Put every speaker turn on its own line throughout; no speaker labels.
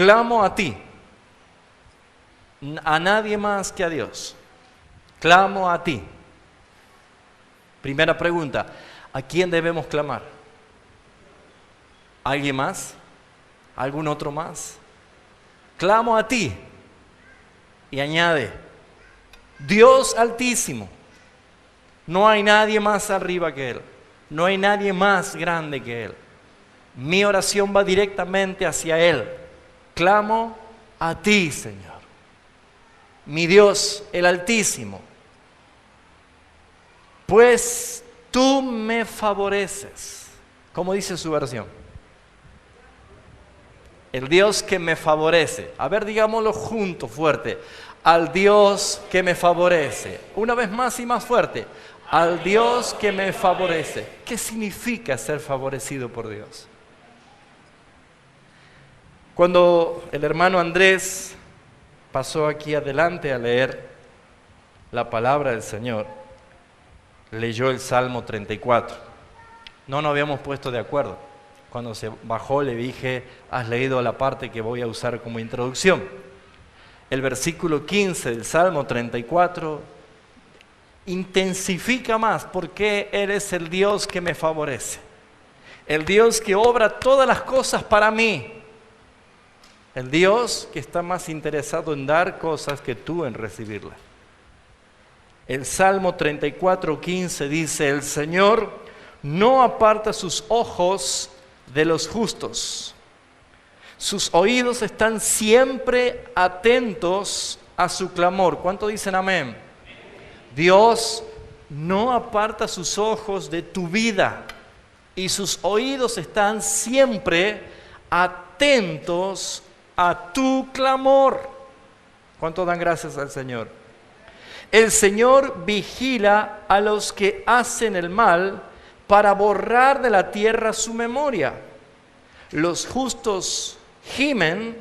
clamo a ti, a nadie más que a Dios. Clamo a ti. Primera pregunta, ¿a quién debemos clamar? ¿Alguien más? ¿Algún otro más? Clamo a ti. Y añade, Dios Altísimo. No hay nadie más arriba que Él. No hay nadie más grande que Él. Mi oración va directamente hacia Él. Clamo a ti, Señor. Mi Dios, el Altísimo. Pues tú me favoreces. ¿Cómo dice su versión? El Dios que me favorece. A ver, digámoslo juntos, fuerte. Al Dios que me favorece. Una vez más y más fuerte. Al Dios que me favorece. ¿Qué significa ser favorecido por Dios? Cuando el hermano Andrés pasó aquí adelante a leer la palabra del Señor, leyó el Salmo 34. No nos habíamos puesto de acuerdo. Cuando se bajó le dije, has leído la parte que voy a usar como introducción. El versículo 15 del Salmo 34 intensifica más porque Él es el Dios que me favorece. El Dios que obra todas las cosas para mí. El Dios que está más interesado en dar cosas que tú en recibirlas. El Salmo 34:15 dice, el Señor no aparta sus ojos de los justos. Sus oídos están siempre atentos a su clamor. ¿Cuánto dicen amén? Dios no aparta sus ojos de tu vida y sus oídos están siempre atentos a tu clamor. ¿Cuánto dan gracias al Señor? El Señor vigila a los que hacen el mal para borrar de la tierra su memoria. Los justos gimen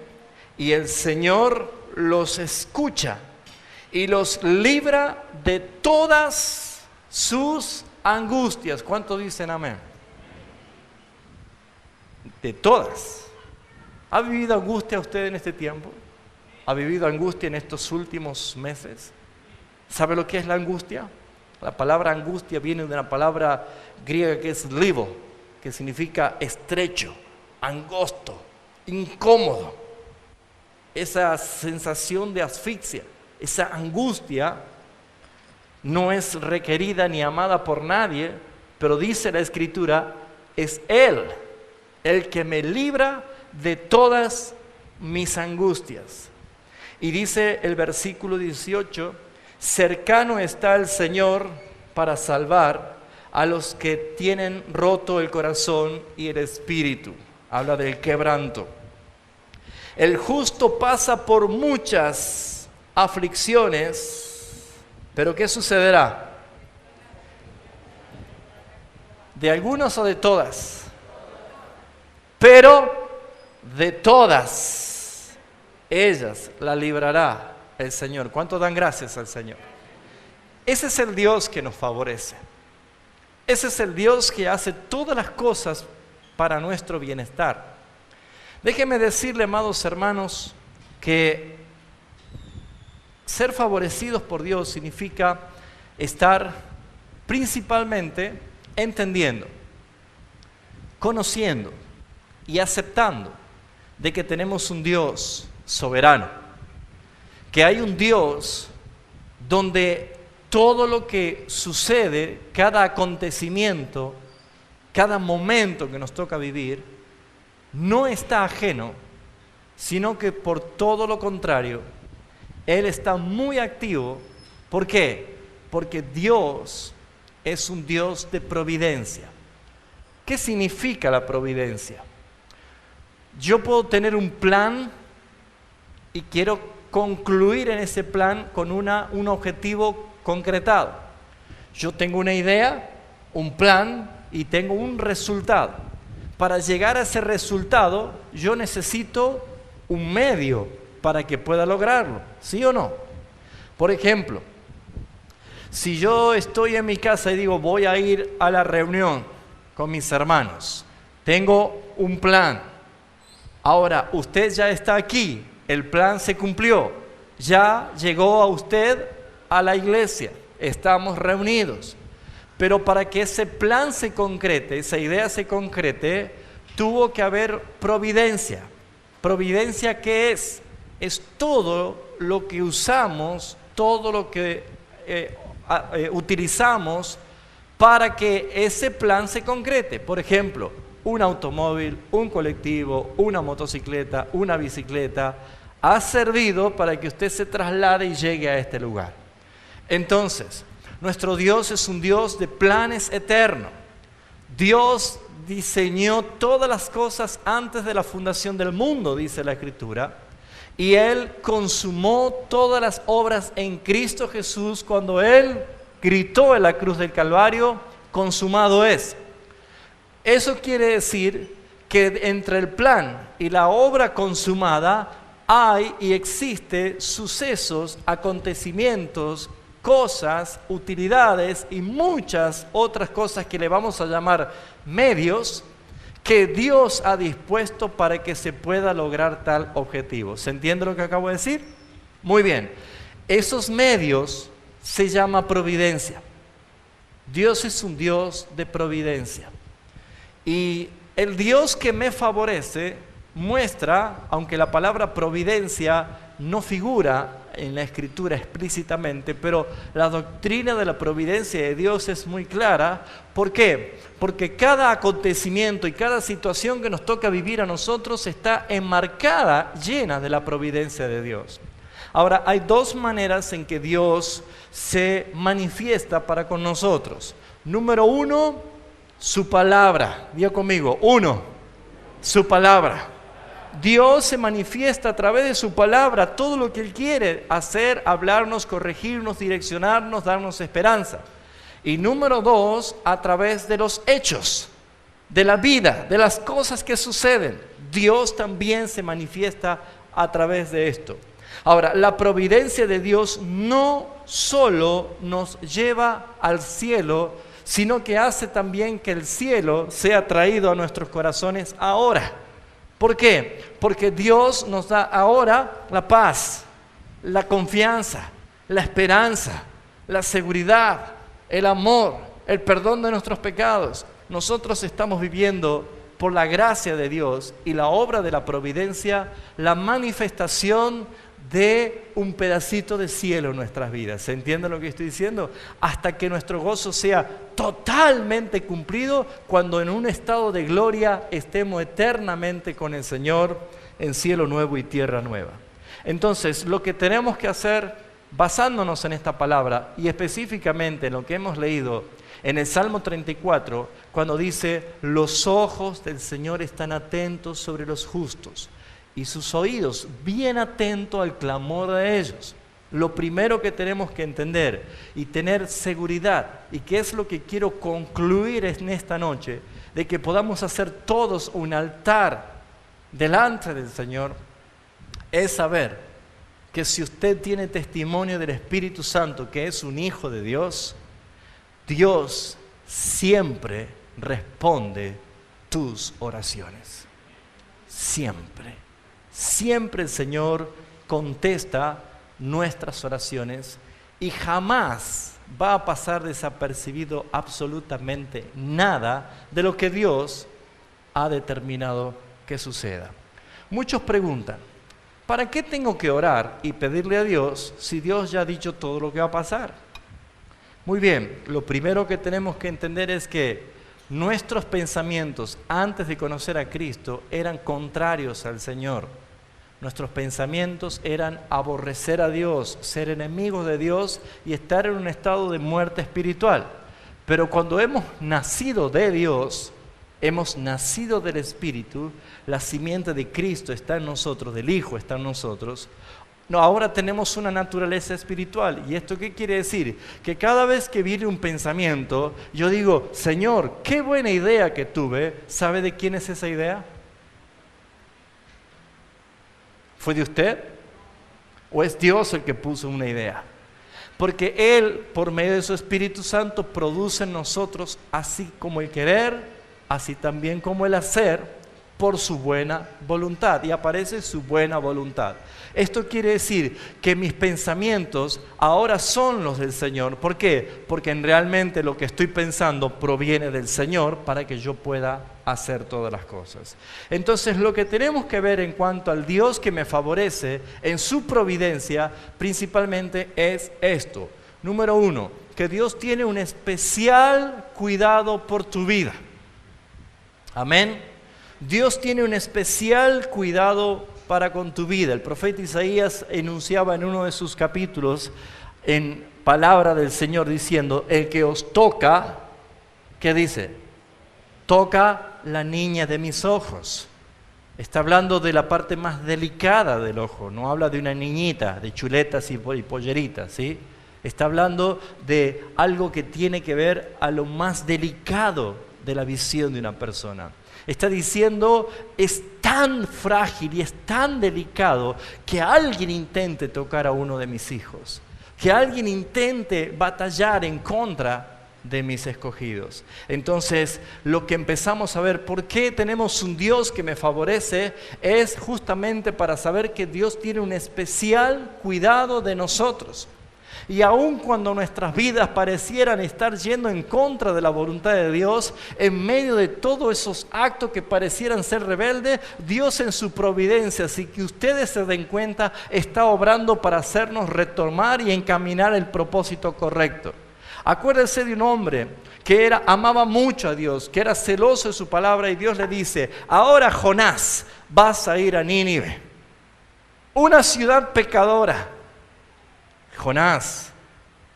y el Señor los escucha y los libra de todas sus angustias. ¿Cuánto dicen amén? De todas. ¿Ha vivido angustia usted en este tiempo? ¿Ha vivido angustia en estos últimos meses? ¿Sabe lo que es la angustia? La palabra angustia viene de una palabra griega que es libo, que significa estrecho, angosto, incómodo. Esa sensación de asfixia, esa angustia no es requerida ni amada por nadie, pero dice la Escritura, es Él el que me libra de todas mis angustias. Y dice el versículo 18, cercano está el Señor para salvar a los que tienen roto el corazón y el espíritu. Habla del quebranto. El justo pasa por muchas aflicciones, pero ¿qué sucederá? ¿De algunas o de todas? Pero de todas ellas la librará el Señor. ¿Cuánto dan gracias al Señor? Ese es el Dios que nos favorece. Ese es el Dios que hace todas las cosas para nuestro bienestar. Déjenme decirle, amados hermanos, que ser favorecidos por Dios significa estar principalmente entendiendo, conociendo y aceptando de que tenemos un Dios soberano, que hay un Dios donde todo lo que sucede, cada acontecimiento, cada momento que nos toca vivir, no está ajeno, sino que por todo lo contrario, Él está muy activo. ¿Por qué? Porque Dios es un Dios de providencia. ¿Qué significa la providencia? Yo puedo tener un plan y quiero concluir en ese plan con un objetivo concretado. Yo tengo una idea, un plan y tengo un resultado. Para llegar a ese resultado, yo necesito un medio para que pueda lograrlo, ¿sí o no? Por ejemplo, si yo estoy en mi casa y digo voy a ir a la reunión con mis hermanos, tengo un plan, Ahora, usted ya está aquí, el plan se cumplió, ya llegó a usted a la iglesia, estamos reunidos. Pero para que ese plan se concrete, esa idea se concrete, tuvo que haber providencia. ¿Providencia qué es? Es todo lo que usamos, todo lo que utilizamos para que ese plan se concrete. Por ejemplo, un automóvil, un colectivo, una motocicleta, una bicicleta, ha servido para que usted se traslade y llegue a este lugar. Entonces, nuestro Dios es un Dios de planes eternos. Dios diseñó todas las cosas antes de la fundación del mundo, dice la Escritura, y Él consumó todas las obras en Cristo Jesús cuando Él gritó en la cruz del Calvario, consumado es. Eso quiere decir que entre el plan y la obra consumada hay y existe sucesos, acontecimientos, cosas, utilidades y muchas otras cosas que le vamos a llamar medios que Dios ha dispuesto para que se pueda lograr tal objetivo. ¿Se entiende lo que acabo de decir? Muy bien. Esos medios se llama providencia. Dios es un Dios de providencia. Y el Dios que me favorece muestra, aunque la palabra providencia no figura en la Escritura explícitamente, pero la doctrina de la providencia de Dios es muy clara. ¿Por qué? Porque cada acontecimiento y cada situación que nos toca vivir a nosotros está enmarcada, llena de la providencia de Dios. Ahora, hay dos maneras en que Dios se manifiesta para con nosotros. Número uno, su palabra. Diga conmigo, uno, su palabra. Dios se manifiesta a través de su palabra todo lo que Él quiere hacer, hablarnos, corregirnos, direccionarnos, darnos esperanza. Y número dos, a través de los hechos, de la vida, de las cosas que suceden. Dios también se manifiesta a través de esto. Ahora, la providencia de Dios no solo nos lleva al cielo, sino que hace también que el cielo sea traído a nuestros corazones ahora. ¿Por qué? Porque Dios nos da ahora la paz, la confianza, la esperanza, la seguridad, el amor, el perdón de nuestros pecados. Nosotros estamos viviendo por la gracia de Dios y la obra de la providencia, la manifestación de un pedacito de cielo en nuestras vidas. ¿Se entiende lo que estoy diciendo? Hasta que nuestro gozo sea totalmente cumplido cuando en un estado de gloria estemos eternamente con el Señor en cielo nuevo y tierra nueva. Entonces, lo que tenemos que hacer, basándonos en esta palabra y específicamente en lo que hemos leído en el Salmo 34, cuando dice: los ojos del Señor están atentos sobre los justos y sus oídos bien atentos al clamor de ellos. Lo primero que tenemos que entender y tener seguridad, y que es lo que quiero concluir en esta noche, de que podamos hacer todos un altar delante del Señor, es saber que si usted tiene testimonio del Espíritu Santo, que es un hijo de Dios, Dios siempre responde tus oraciones. Siempre. Siempre el Señor contesta nuestras oraciones y jamás va a pasar desapercibido absolutamente nada de lo que Dios ha determinado que suceda. Muchos preguntan: ¿para qué tengo que orar y pedirle a Dios si Dios ya ha dicho todo lo que va a pasar? Muy bien, lo primero que tenemos que entender es que nuestros pensamientos antes de conocer a Cristo eran contrarios al Señor. Nuestros pensamientos eran aborrecer a Dios, ser enemigos de Dios y estar en un estado de muerte espiritual. Pero cuando hemos nacido de Dios, hemos nacido del Espíritu, la simiente de Cristo está en nosotros, del Hijo está en nosotros. No, ahora tenemos una naturaleza espiritual. ¿Y esto qué quiere decir? Que cada vez que viene un pensamiento, yo digo: Señor, qué buena idea que tuve. ¿Sabe de quién es esa idea? ¿Fue de usted? ¿O es Dios el que puso una idea? Porque Él, por medio de su Espíritu Santo, produce en nosotros así como el querer, así también como el hacer, por su buena voluntad. Y aparece su buena voluntad. Esto quiere decir que mis pensamientos ahora son los del Señor. ¿Por qué? Porque realmente lo que estoy pensando proviene del Señor para que yo pueda hacer todas las cosas. Entonces, lo que tenemos que ver en cuanto al Dios que me favorece en su providencia, principalmente es esto. Número 1, que Dios tiene un especial cuidado por tu vida. Amén. Dios tiene un especial cuidado para con tu vida. El profeta Isaías enunciaba en uno de sus capítulos en palabra del Señor diciendo: el que os toca, ¿qué dice? Toca la niña de mis ojos. Está hablando de la parte más delicada del ojo, no habla de una niñita, de chuletas y polleritas, ¿sí? Está hablando de algo que tiene que ver a lo más delicado de la visión de una persona. Está diciendo, es tan frágil y es tan delicado que alguien intente tocar a uno de mis hijos, que alguien intente batallar en contra de mis escogidos. Entonces, lo que empezamos a ver, ¿por qué tenemos un Dios que me favorece? Es justamente para saber que Dios tiene un especial cuidado de nosotros. Y aun cuando nuestras vidas parecieran estar yendo en contra de la voluntad de Dios, en medio de todos esos actos que parecieran ser rebeldes, Dios en su providencia, sin que ustedes se den cuenta, está obrando para hacernos retomar y encaminar el propósito correcto. Acuérdense de un hombre que amaba mucho a Dios, que era celoso de su palabra, y Dios le dice: ahora, Jonás, vas a ir a Nínive, una ciudad pecadora. Jonás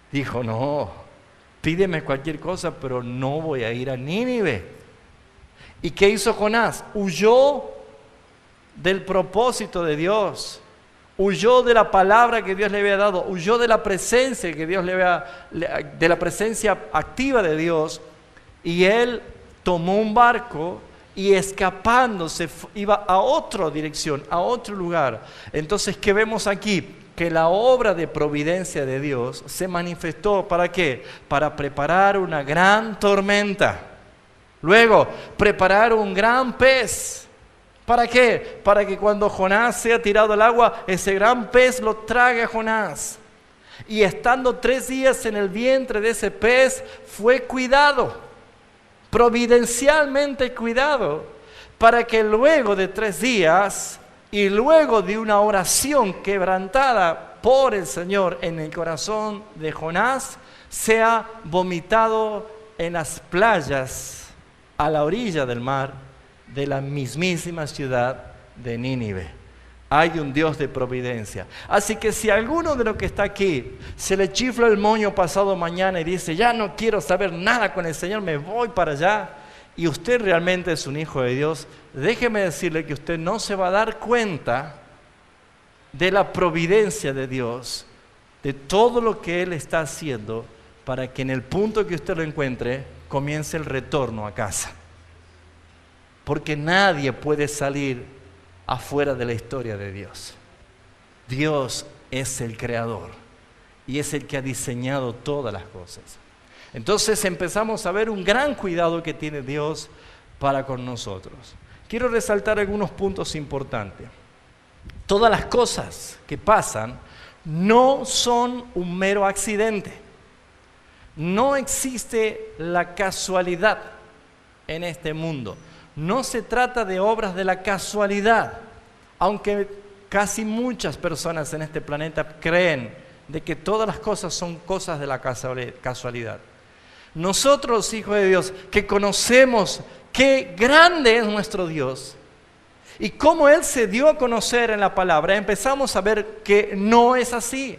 dijo: no, pídeme cualquier cosa, pero no voy a ir a Nínive. ¿Y qué hizo Jonás? Huyó del propósito de Dios, huyó de la palabra que Dios le había dado, huyó de la presencia que Dios de la presencia activa de Dios, y él tomó un barco y escapándose iba a otra dirección, a otro lugar. Entonces, ¿qué vemos aquí? Que la obra de providencia de Dios se manifestó, ¿para qué? Para preparar una gran tormenta. Luego, preparar un gran pez. ¿Para qué? Para que cuando Jonás sea tirado al agua, ese gran pez lo trague a Jonás. Y estando 3 días en el vientre de ese pez, fue cuidado, providencialmente cuidado, para que luego de 3 días... y luego de una oración quebrantada por el Señor en el corazón de Jonás, sea vomitado en las playas a la orilla del mar de la mismísima ciudad de Nínive. Hay un Dios de providencia. Así que si a alguno de los que está aquí se le chifla el moño pasado mañana y dice: ya no quiero saber nada con el Señor, me voy para allá, y usted realmente es un hijo de Dios, déjeme decirle que usted no se va a dar cuenta de la providencia de Dios, de todo lo que Él está haciendo para que en el punto que usted lo encuentre, comience el retorno a casa. Porque nadie puede salir afuera de la historia de Dios. Dios es el creador y es el que ha diseñado todas las cosas. Entonces empezamos a ver un gran cuidado que tiene Dios para con nosotros. Quiero resaltar algunos puntos importantes. Todas las cosas que pasan no son un mero accidente. No existe la casualidad en este mundo. No se trata de obras de la casualidad, aunque casi muchas personas en este planeta creen de que todas las cosas son cosas de la casualidad. Nosotros, hijos de Dios, que conocemos qué grande es nuestro Dios y cómo Él se dio a conocer en la palabra, empezamos a ver que no es así,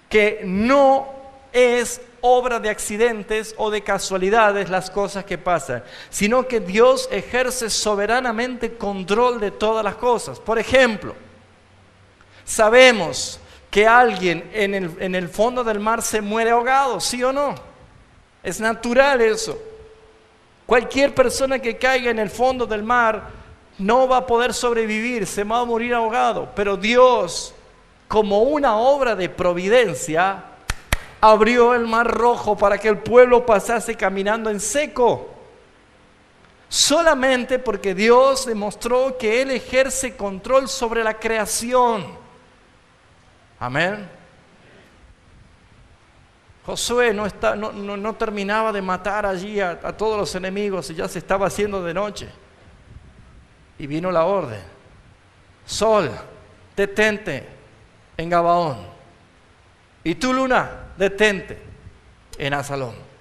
que no es obra de accidentes o de casualidades las cosas que pasan, sino que Dios ejerce soberanamente control de todas las cosas. Por ejemplo, sabemos que alguien en el fondo del mar se muere ahogado, ¿sí o no? Es natural eso. Cualquier persona que caiga en el fondo del mar no va a poder sobrevivir, se va a morir ahogado. Pero Dios, como una obra de providencia, abrió el mar Rojo para que el pueblo pasase caminando en seco. Solamente porque Dios demostró que Él ejerce control sobre la creación. Amén. Josué no terminaba de matar allí a todos los enemigos y ya se estaba haciendo de noche. Y vino la orden. Sol, detente en Gabaón. Y tú, luna, detente en Azalón.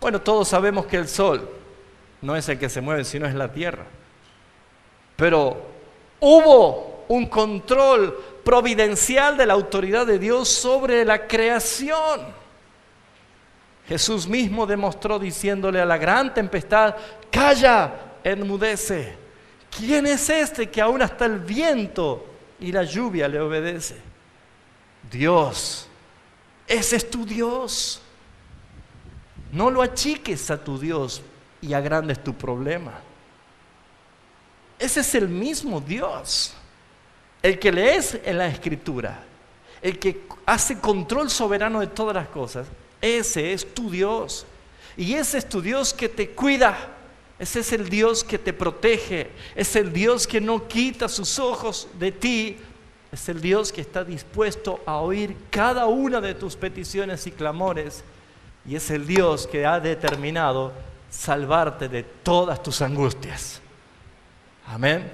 Bueno, todos sabemos que el sol no es el que se mueve, sino es la tierra. Pero hubo un control providencial de la autoridad de Dios sobre la creación. Jesús mismo demostró diciéndole a la gran tempestad: calla, enmudece. ¿Quién es este que aún hasta el viento y la lluvia le obedece? Dios. Ese es tu Dios. No lo achiques a tu Dios y agrandes tu problema. Ese es el mismo Dios, el que lees en la Escritura, el que hace control soberano de todas las cosas. Ese es tu Dios. Y ese es tu Dios que te cuida. Ese es el Dios que te protege. Es el Dios que no quita sus ojos de ti. Es el Dios que está dispuesto a oír cada una de tus peticiones y clamores. Y es el Dios que ha determinado salvarte de todas tus angustias. Amén.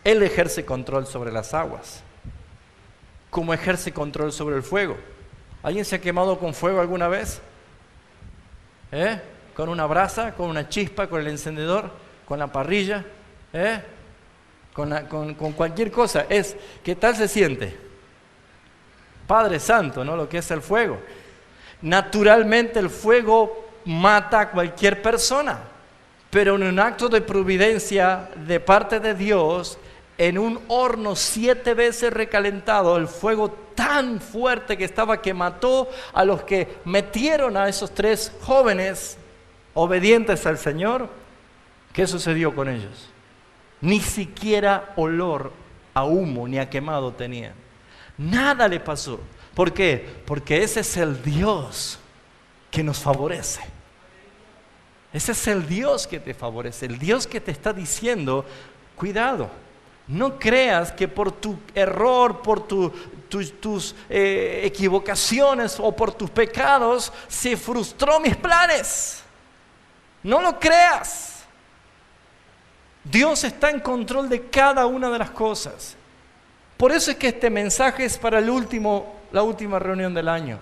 Él ejerce control sobre las aguas, como ejerce control sobre el fuego. ¿Alguien se ha quemado con fuego alguna vez? ¿Con una brasa, con una chispa, con el encendedor, con la parrilla? Con cualquier cosa. ¿Qué tal se siente? Padre Santo, ¿no? Lo que es el fuego. Naturalmente el fuego mata a cualquier persona, pero en un acto de providencia de parte de Dios, en un horno 7 veces recalentado, el fuego tan fuerte que estaba que mató a los que metieron a esos 3 jóvenes obedientes al Señor. ¿Qué sucedió con ellos? Ni siquiera olor a humo ni a quemado tenían. Nada le pasó. ¿Por qué? Porque ese es el Dios que nos favorece. Ese es el Dios que te favorece, el Dios que te está diciendo: cuidado, no creas que por tu error, por tus equivocaciones o por tus pecados se frustró mis planes. No lo creas. Dios está en control de cada una de las cosas. Por eso es que este mensaje es para la última reunión del año.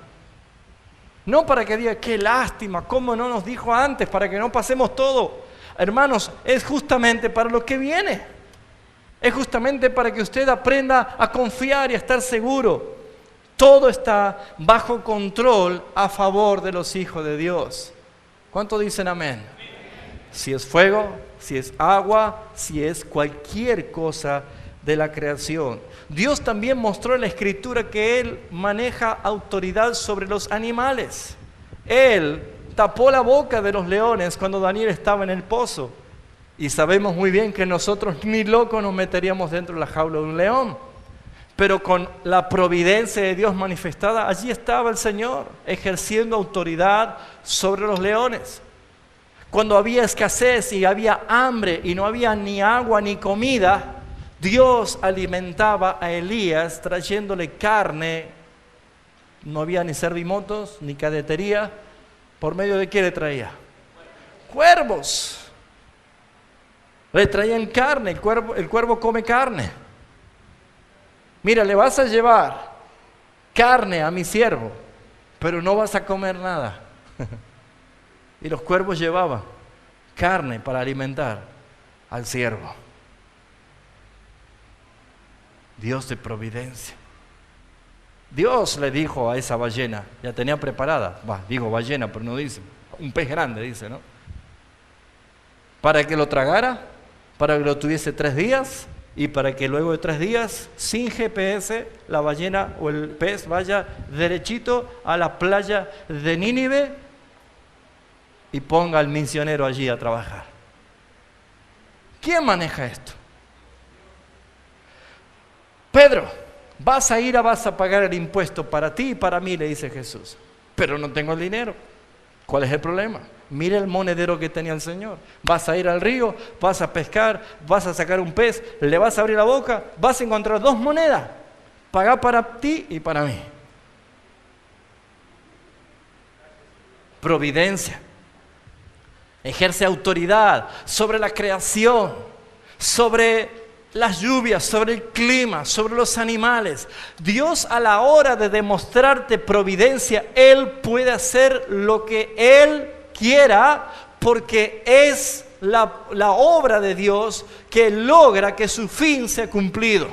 No para que diga: qué lástima, cómo no nos dijo antes, para que no pasemos todo. Hermanos, es justamente para lo que viene. Es justamente para que usted aprenda a confiar y a estar seguro. Todo está bajo control a favor de los hijos de Dios. ¿Cuántos dicen amén? Si es fuego, si es agua, si es cualquier cosa de la creación. Dios también mostró en la Escritura que Él maneja autoridad sobre los animales. Él tapó la boca de los leones cuando Daniel estaba en el pozo. Y sabemos muy bien que nosotros ni locos nos meteríamos dentro de la jaula de un león. Pero con la providencia de Dios manifestada, allí estaba el Señor ejerciendo autoridad sobre los leones. Cuando había escasez y había hambre y no había ni agua ni comida, Dios alimentaba a Elías trayéndole carne. No había ni servimotos, ni cadetería. ¿Por medio de qué le traía? Cuervos. Le traían carne, el cuervo come carne. Mira, le vas a llevar carne a mi siervo, pero no vas a comer nada. Y los cuervos llevaban carne para alimentar al siervo. Dios de providencia. Dios le dijo a esa ballena, ya tenía preparada, digo ballena, pero no dice, un pez grande dice, ¿no? Para que lo tragara, para que lo tuviese 3 días y para que luego de 3 días, sin GPS, la ballena o el pez vaya derechito a la playa de Nínive y ponga al misionero allí a trabajar. ¿Quién maneja esto? Pedro, vas a pagar el impuesto para ti y para mí, le dice Jesús. Pero no tengo el dinero. ¿Cuál es el problema? Mira el monedero que tenía el Señor. Vas a ir al río, vas a pescar, vas a sacar un pez, le vas a abrir la boca, vas a encontrar 2 monedas. Pagá para ti y para mí. Providencia. Ejerce autoridad sobre la creación, sobre las lluvias, sobre el clima, sobre los animales. Dios, a la hora de demostrarte providencia, Él puede hacer lo que Él quiera, porque es la obra de Dios que logra que su fin sea cumplido.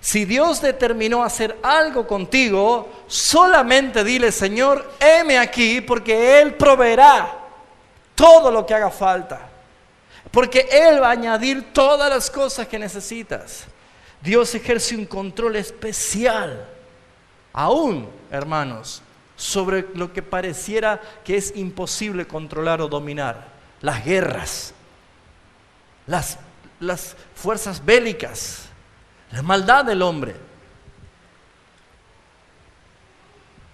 Si Dios determinó hacer algo contigo, solamente dile: Señor, heme aquí, porque Él proveerá todo lo que haga falta. Porque Él va a añadir todas las cosas que necesitas. Dios ejerce un control especial, aún, hermanos, sobre lo que pareciera que es imposible controlar o dominar. Las guerras, las fuerzas bélicas, la maldad del hombre.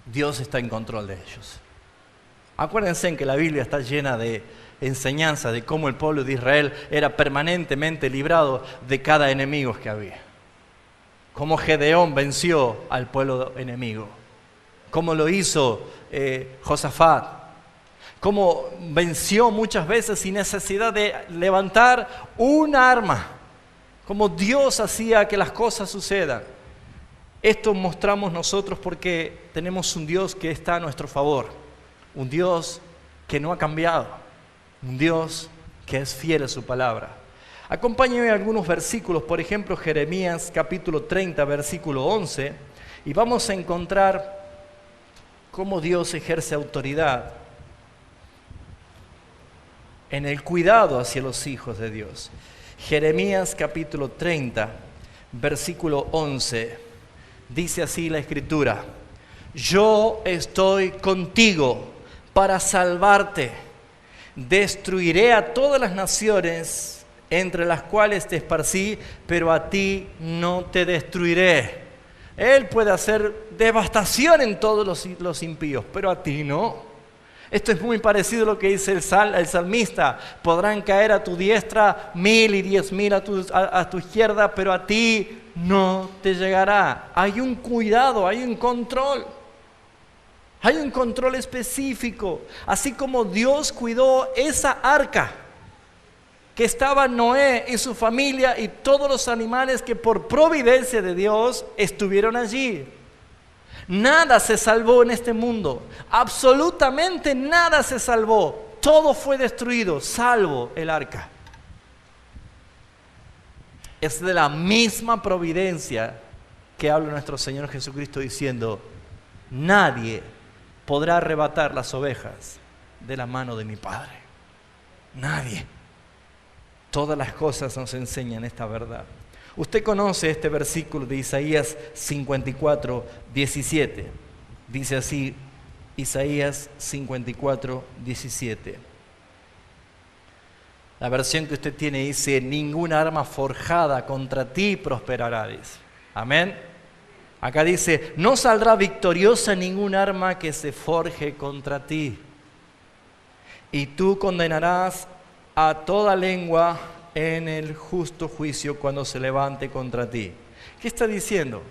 Dios está en control de ellos. Acuérdense en que la Biblia está llena de enseñanza de cómo el pueblo de Israel era permanentemente librado de cada enemigo que había. Cómo Gedeón venció al pueblo enemigo. Cómo lo hizo Josafat. Cómo venció muchas veces sin necesidad de levantar un arma. Cómo Dios hacía que las cosas sucedan. Esto mostramos nosotros porque tenemos un Dios que está a nuestro favor. Un Dios que no ha cambiado. Un Dios que es fiel a su palabra. Acompáñenme a algunos versículos, por ejemplo, Jeremías capítulo 30, versículo 11, y vamos a encontrar cómo Dios ejerce autoridad en el cuidado hacia los hijos de Dios. Jeremías capítulo 30, versículo 11, dice así la Escritura: yo estoy contigo para salvarte. Destruiré a todas las naciones entre las cuales te esparcí, pero a ti no te destruiré. Él puede hacer devastación en todos los impíos, pero a ti no. Esto es muy parecido a lo que dice el salmista: podrán caer a tu diestra 1000 y 10,000 a tu izquierda, pero a ti no te llegará. Hay un cuidado, hay un control. Hay un control específico, así como Dios cuidó esa arca que estaba Noé y su familia y todos los animales que por providencia de Dios estuvieron allí. Nada se salvó en este mundo, absolutamente nada se salvó, todo fue destruido, salvo el arca. Es de la misma providencia que habla nuestro Señor Jesucristo diciendo: nadie podrá arrebatar las ovejas de la mano de mi Padre. Nadie. Todas las cosas nos enseñan esta verdad. Usted conoce este versículo de Isaías 54, 17. Dice así, Isaías 54, 17. La versión que usted tiene dice: ninguna arma forjada contra ti prosperará. Dice. Amén. Acá dice: no saldrá victoriosa ningún arma que se forje contra ti. Y tú condenarás a toda lengua en el justo juicio cuando se levante contra ti. ¿Qué está diciendo?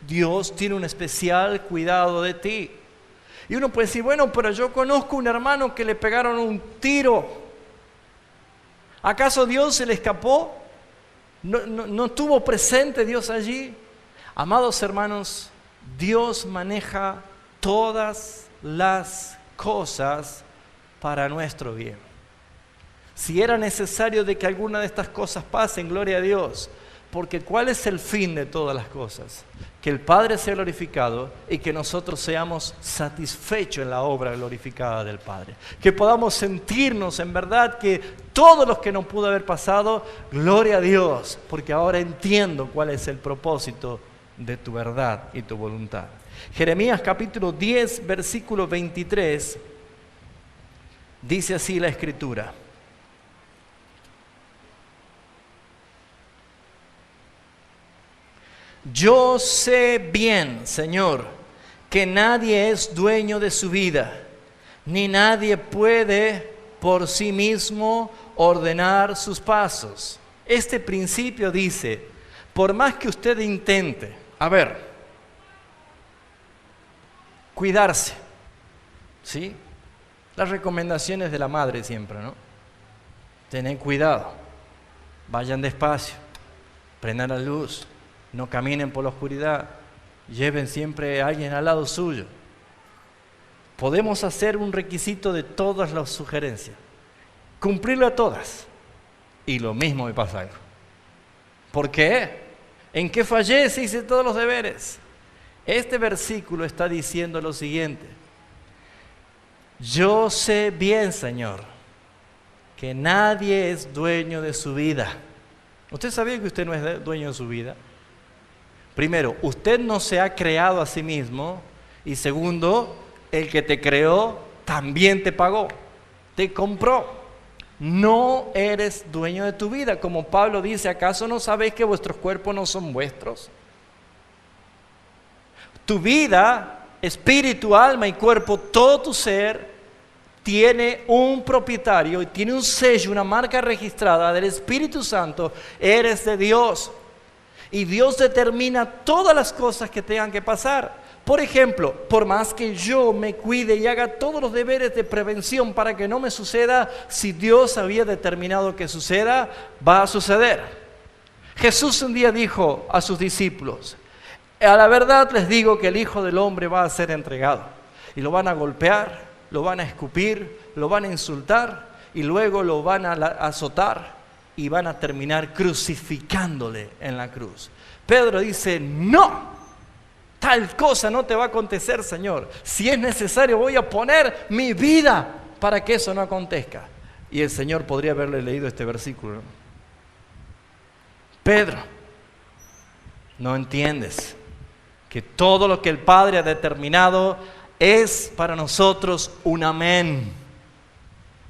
Dios tiene un especial cuidado de ti. Y uno puede decir: bueno, pero yo conozco un hermano que le pegaron un tiro. ¿Acaso Dios se le escapó? ¿No estuvo presente Dios allí? Amados hermanos, Dios maneja todas las cosas para nuestro bien. Si era necesario de que alguna de estas cosas pasen, gloria a Dios, porque ¿cuál es el fin de todas las cosas? Que el Padre sea glorificado y que nosotros seamos satisfechos en la obra glorificada del Padre. Que podamos sentirnos en verdad que todo lo que no pudo haber pasado, gloria a Dios, porque ahora entiendo cuál es el propósito de tu verdad y tu voluntad. Jeremías capítulo 10, versículo 23, dice así la Escritura: yo sé bien, Señor, que nadie es dueño de su vida, ni nadie puede por sí mismo ordenar sus pasos. Este principio dice, por más que usted intente, cuidarse, ¿sí? Las recomendaciones de la madre siempre, ¿no? Tened cuidado, vayan despacio, prendan la luz, no caminen por la oscuridad, lleven siempre a alguien al lado suyo. Podemos hacer un requisito de todas las sugerencias, cumplirlo todas. Y lo mismo me pasa algo. ¿Por qué? ¿En qué fallé si hice todos los deberes? Este versículo está diciendo lo siguiente. Yo sé bien, Señor, que nadie es dueño de su vida. ¿Usted sabía que usted no es dueño de su vida? Primero, usted no se ha creado a sí mismo. Y segundo, el que te creó también te pagó, te compró. No eres dueño de tu vida. Como Pablo dice, ¿acaso no sabéis que vuestros cuerpos no son vuestros? Tu vida, espíritu, alma y cuerpo, todo tu ser, tiene un propietario y tiene un sello, una marca registrada del Espíritu Santo. Eres de Dios. Y Dios determina todas las cosas que tengan que pasar. Por ejemplo, por más que yo me cuide y haga todos los deberes de prevención para que no me suceda, si Dios había determinado que suceda, va a suceder. Jesús un día dijo a sus discípulos, a la verdad les digo que el Hijo del Hombre va a ser entregado. Y lo van a golpear, lo van a escupir, lo van a insultar y luego lo van a azotar y van a terminar crucificándole en la cruz. Pedro dice, no. Tal cosa no te va a acontecer, Señor. Si es necesario, voy a poner mi vida para que eso no acontezca. Y el Señor podría haberle leído este versículo, ¿no? Pedro, no entiendes que todo lo que el Padre ha determinado es para nosotros un amén.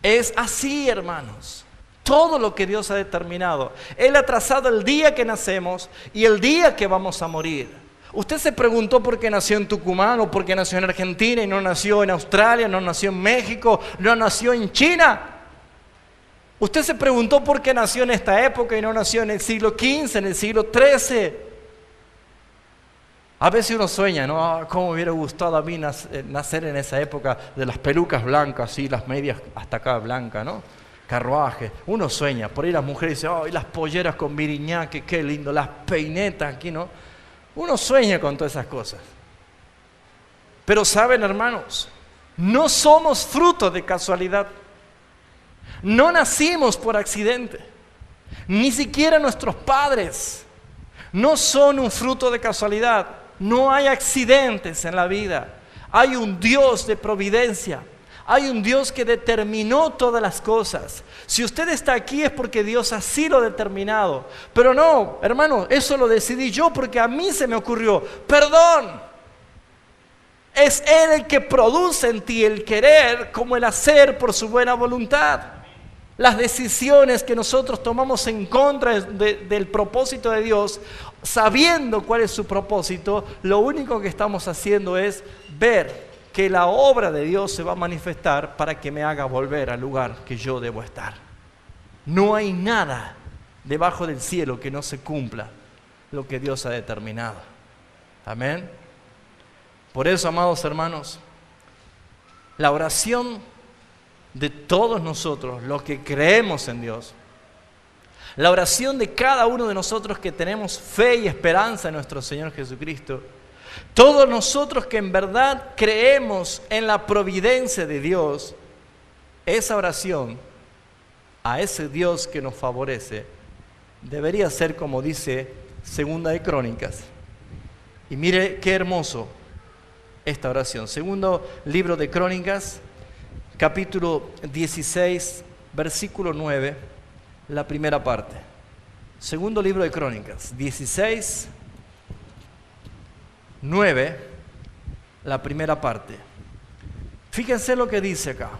Es así, hermanos. Todo lo que Dios ha determinado. Él ha trazado el día que nacemos y el día que vamos a morir. ¿Usted se preguntó por qué nació en Tucumán o por qué nació en Argentina y no nació en Australia, no nació en México, no nació en China? ¿Usted se preguntó por qué nació en esta época y no nació en el siglo XV, en el siglo XIII? A veces uno sueña, ¿no? ¿Cómo me hubiera gustado a mí nacer en esa época de las pelucas blancas, así, las medias hasta acá blancas, ¿no? Carruaje. Uno sueña, por ahí las mujeres dicen, ¡ay, las polleras con viriñaque, qué lindo! Las peinetas aquí, ¿no? Uno sueña con todas esas cosas. Pero saben, hermanos, no somos fruto de casualidad. No nacimos por accidente. Ni siquiera nuestros padres no son un fruto de casualidad. No hay accidentes en la vida. Hay un Dios de providencia. Hay un Dios que determinó todas las cosas. Si usted está aquí es porque Dios así lo ha determinado. Pero no, hermano, eso lo decidí yo porque a mí se me ocurrió. Perdón. Es Él el que produce en ti el querer como el hacer por su buena voluntad. Las decisiones que nosotros tomamos en contra del propósito de Dios, sabiendo cuál es su propósito, lo único que estamos haciendo es ver que la obra de Dios se va a manifestar para que me haga volver al lugar que yo debo estar. No hay nada debajo del cielo que no se cumpla lo que Dios ha determinado. Amén. Por eso, amados hermanos, la oración de todos nosotros, los que creemos en Dios, la oración de cada uno de nosotros que tenemos fe y esperanza en nuestro Señor Jesucristo, todos nosotros que en verdad creemos en la providencia de Dios, esa oración a ese Dios que nos favorece debería ser como dice Segunda de Crónicas. Y mire qué hermoso esta oración. Segundo libro de Crónicas, capítulo 16, versículo 9, la primera parte. Segundo libro de Crónicas, 16, 9, la primera parte. Fíjense lo que dice acá.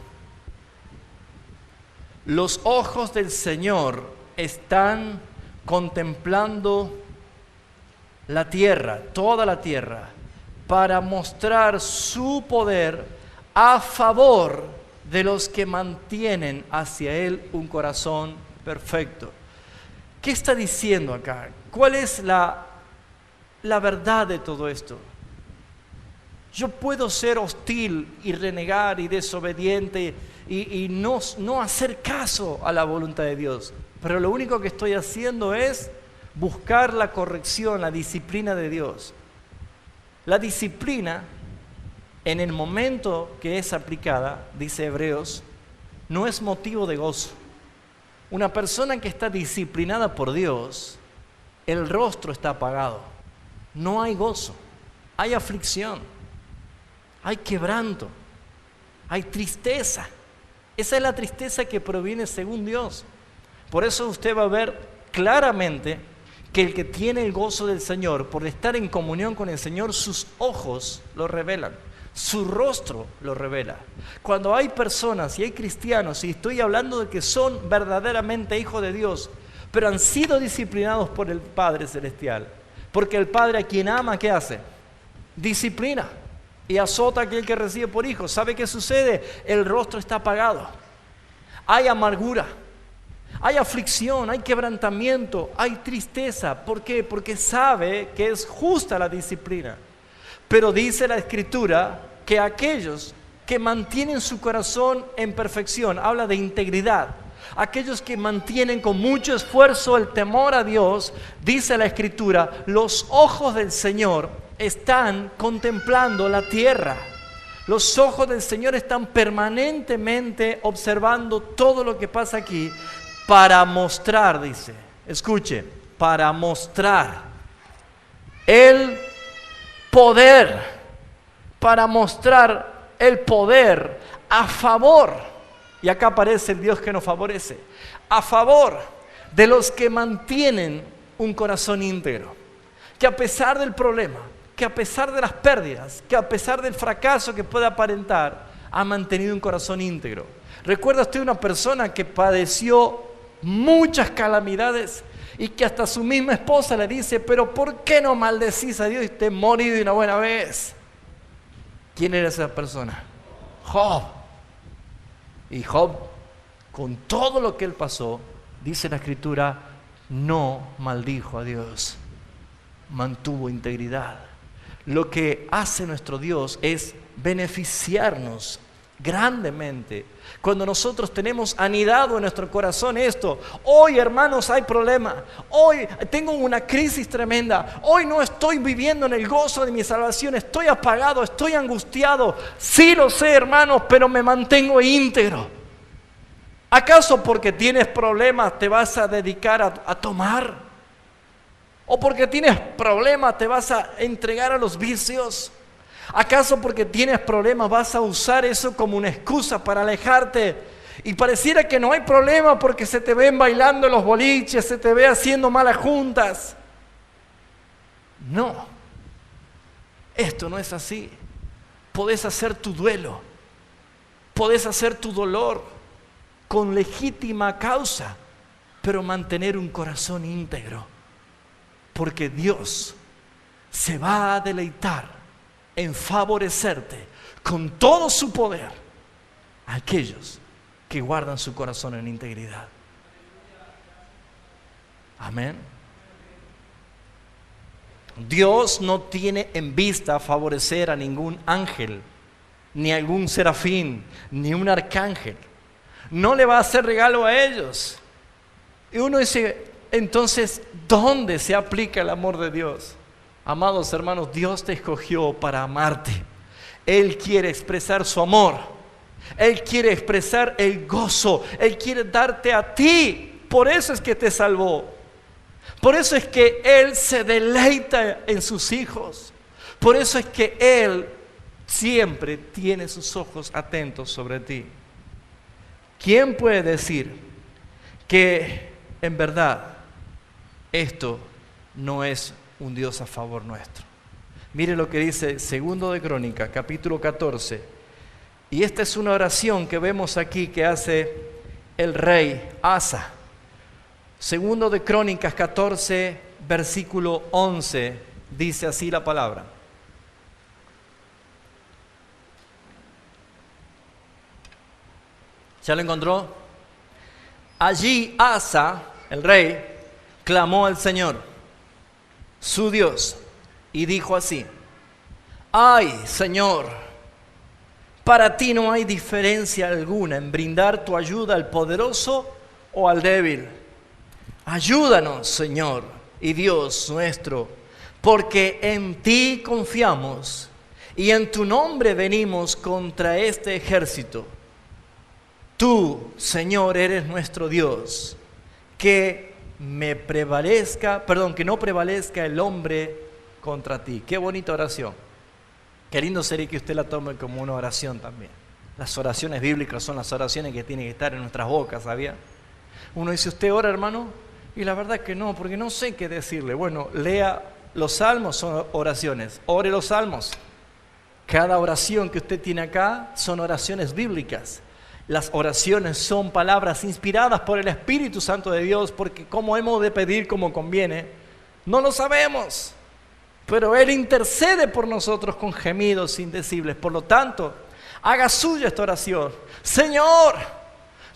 Los ojos del Señor están contemplando la tierra, toda la tierra, para mostrar su poder a favor de los que mantienen hacia Él un corazón perfecto. ¿Qué está diciendo acá? ¿Cuál es la verdad de todo esto? Yo puedo ser hostil y renegar y desobediente y no hacer caso a la voluntad de Dios, pero lo único que estoy haciendo es buscar la corrección, la disciplina de Dios. La disciplina, en el momento que es aplicada, dice Hebreos, no es motivo de gozo. Una persona que está disciplinada por Dios, el rostro está apagado. No hay gozo, hay aflicción, hay quebranto, hay tristeza. Esa es la tristeza que proviene según Dios. Por eso usted va a ver claramente que el que tiene el gozo del Señor, por estar en comunión con el Señor, sus ojos lo revelan, su rostro lo revela. Cuando hay personas y hay cristianos, y estoy hablando de que son verdaderamente hijos de Dios, pero han sido disciplinados por el Padre Celestial, porque el Padre a quien ama, ¿qué hace? Disciplina y azota a aquel que recibe por hijo. ¿Sabe qué sucede? El rostro está apagado, hay amargura, hay aflicción, hay quebrantamiento, hay tristeza. ¿Por qué? Porque sabe que es justa la disciplina. Pero dice la Escritura que aquellos que mantienen su corazón en perfección, habla de integridad, aquellos que mantienen con mucho esfuerzo el temor a Dios, dice la Escritura, los ojos del Señor están contemplando la tierra. Los ojos del Señor están permanentemente observando todo lo que pasa aquí para mostrar, dice, escuche, para mostrar el poder, para mostrar el poder a favor, y acá aparece el Dios que nos favorece, a favor de los que mantienen un corazón íntegro, que a pesar del problema, que a pesar de las pérdidas, que a pesar del fracaso que pueda aparentar, ha mantenido un corazón íntegro. ¿Recuerda usted una persona que padeció muchas calamidades y que hasta su misma esposa le dice, pero ¿por qué no maldecís a Dios y te morís de una buena vez? ¿Quién era esa persona? Job. Y Job, con todo lo que él pasó, dice la Escritura, no maldijo a Dios, mantuvo integridad. Lo que hace nuestro Dios es beneficiarnos grandemente cuando nosotros tenemos anidado en nuestro corazón esto. Hoy, hermanos, hay problema. Hoy tengo una crisis tremenda. Hoy no estoy viviendo en el gozo de mi salvación. Estoy apagado, estoy angustiado. Sí lo sé, hermanos, pero me mantengo íntegro. ¿Acaso porque tienes problemas te vas a dedicar a tomar? ¿O porque tienes problemas te vas a entregar a los vicios? ¿Acaso porque tienes problemas vas a usar eso como una excusa para alejarte? Y pareciera que no hay problema porque se te ven bailando en los boliches, se te ve haciendo malas juntas. No, esto no es así. Podés hacer tu duelo, podés hacer tu dolor con legítima causa, pero mantener un corazón íntegro, porque Dios se va a deleitar en favorecerte con todo su poder a aquellos que guardan su corazón en integridad. Amén. Dios no tiene en vista favorecer a ningún ángel, ni a algún serafín, ni un arcángel. No le va a hacer regalo a ellos. Y uno dice, entonces, ¿dónde se aplica el amor de Dios? Amados hermanos, Dios te escogió para amarte. Él quiere expresar su amor. Él quiere expresar el gozo. Él quiere darte a ti. Por eso es que te salvó. Por eso es que Él se deleita en sus hijos. Por eso es que Él siempre tiene sus ojos atentos sobre ti. ¿Quién puede decir que en verdad esto no es un Dios a favor nuestro? Mire lo que dice Segundo de Crónicas, capítulo 14. Y esta es una oración que vemos aquí que hace el rey Asa. Segundo de Crónicas 14, versículo 11, dice así la palabra. ¿Ya lo encontró? Allí Asa, el rey, clamó al Señor, su Dios, y dijo así: ¡Ay, Señor! Para ti no hay diferencia alguna en brindar tu ayuda al poderoso o al débil. Ayúdanos, Señor y Dios nuestro, porque en ti confiamos y en tu nombre venimos contra este ejército. Tú, Señor, eres nuestro Dios, que no prevalezca el hombre contra ti. Qué bonita oración. Qué lindo sería que usted la tome como una oración también. Las oraciones bíblicas son las oraciones que tienen que estar en nuestras bocas, ¿sabía? Uno dice, ¿usted ora, hermano? Y la verdad que no, porque no sé qué decirle. Bueno, lea los salmos, son oraciones. Ore los salmos. Cada oración que usted tiene acá son oraciones bíblicas. Las oraciones son palabras inspiradas por el Espíritu Santo de Dios, porque cómo hemos de pedir como conviene, no lo sabemos. Pero Él intercede por nosotros con gemidos indecibles. Por lo tanto, haga suya esta oración. Señor,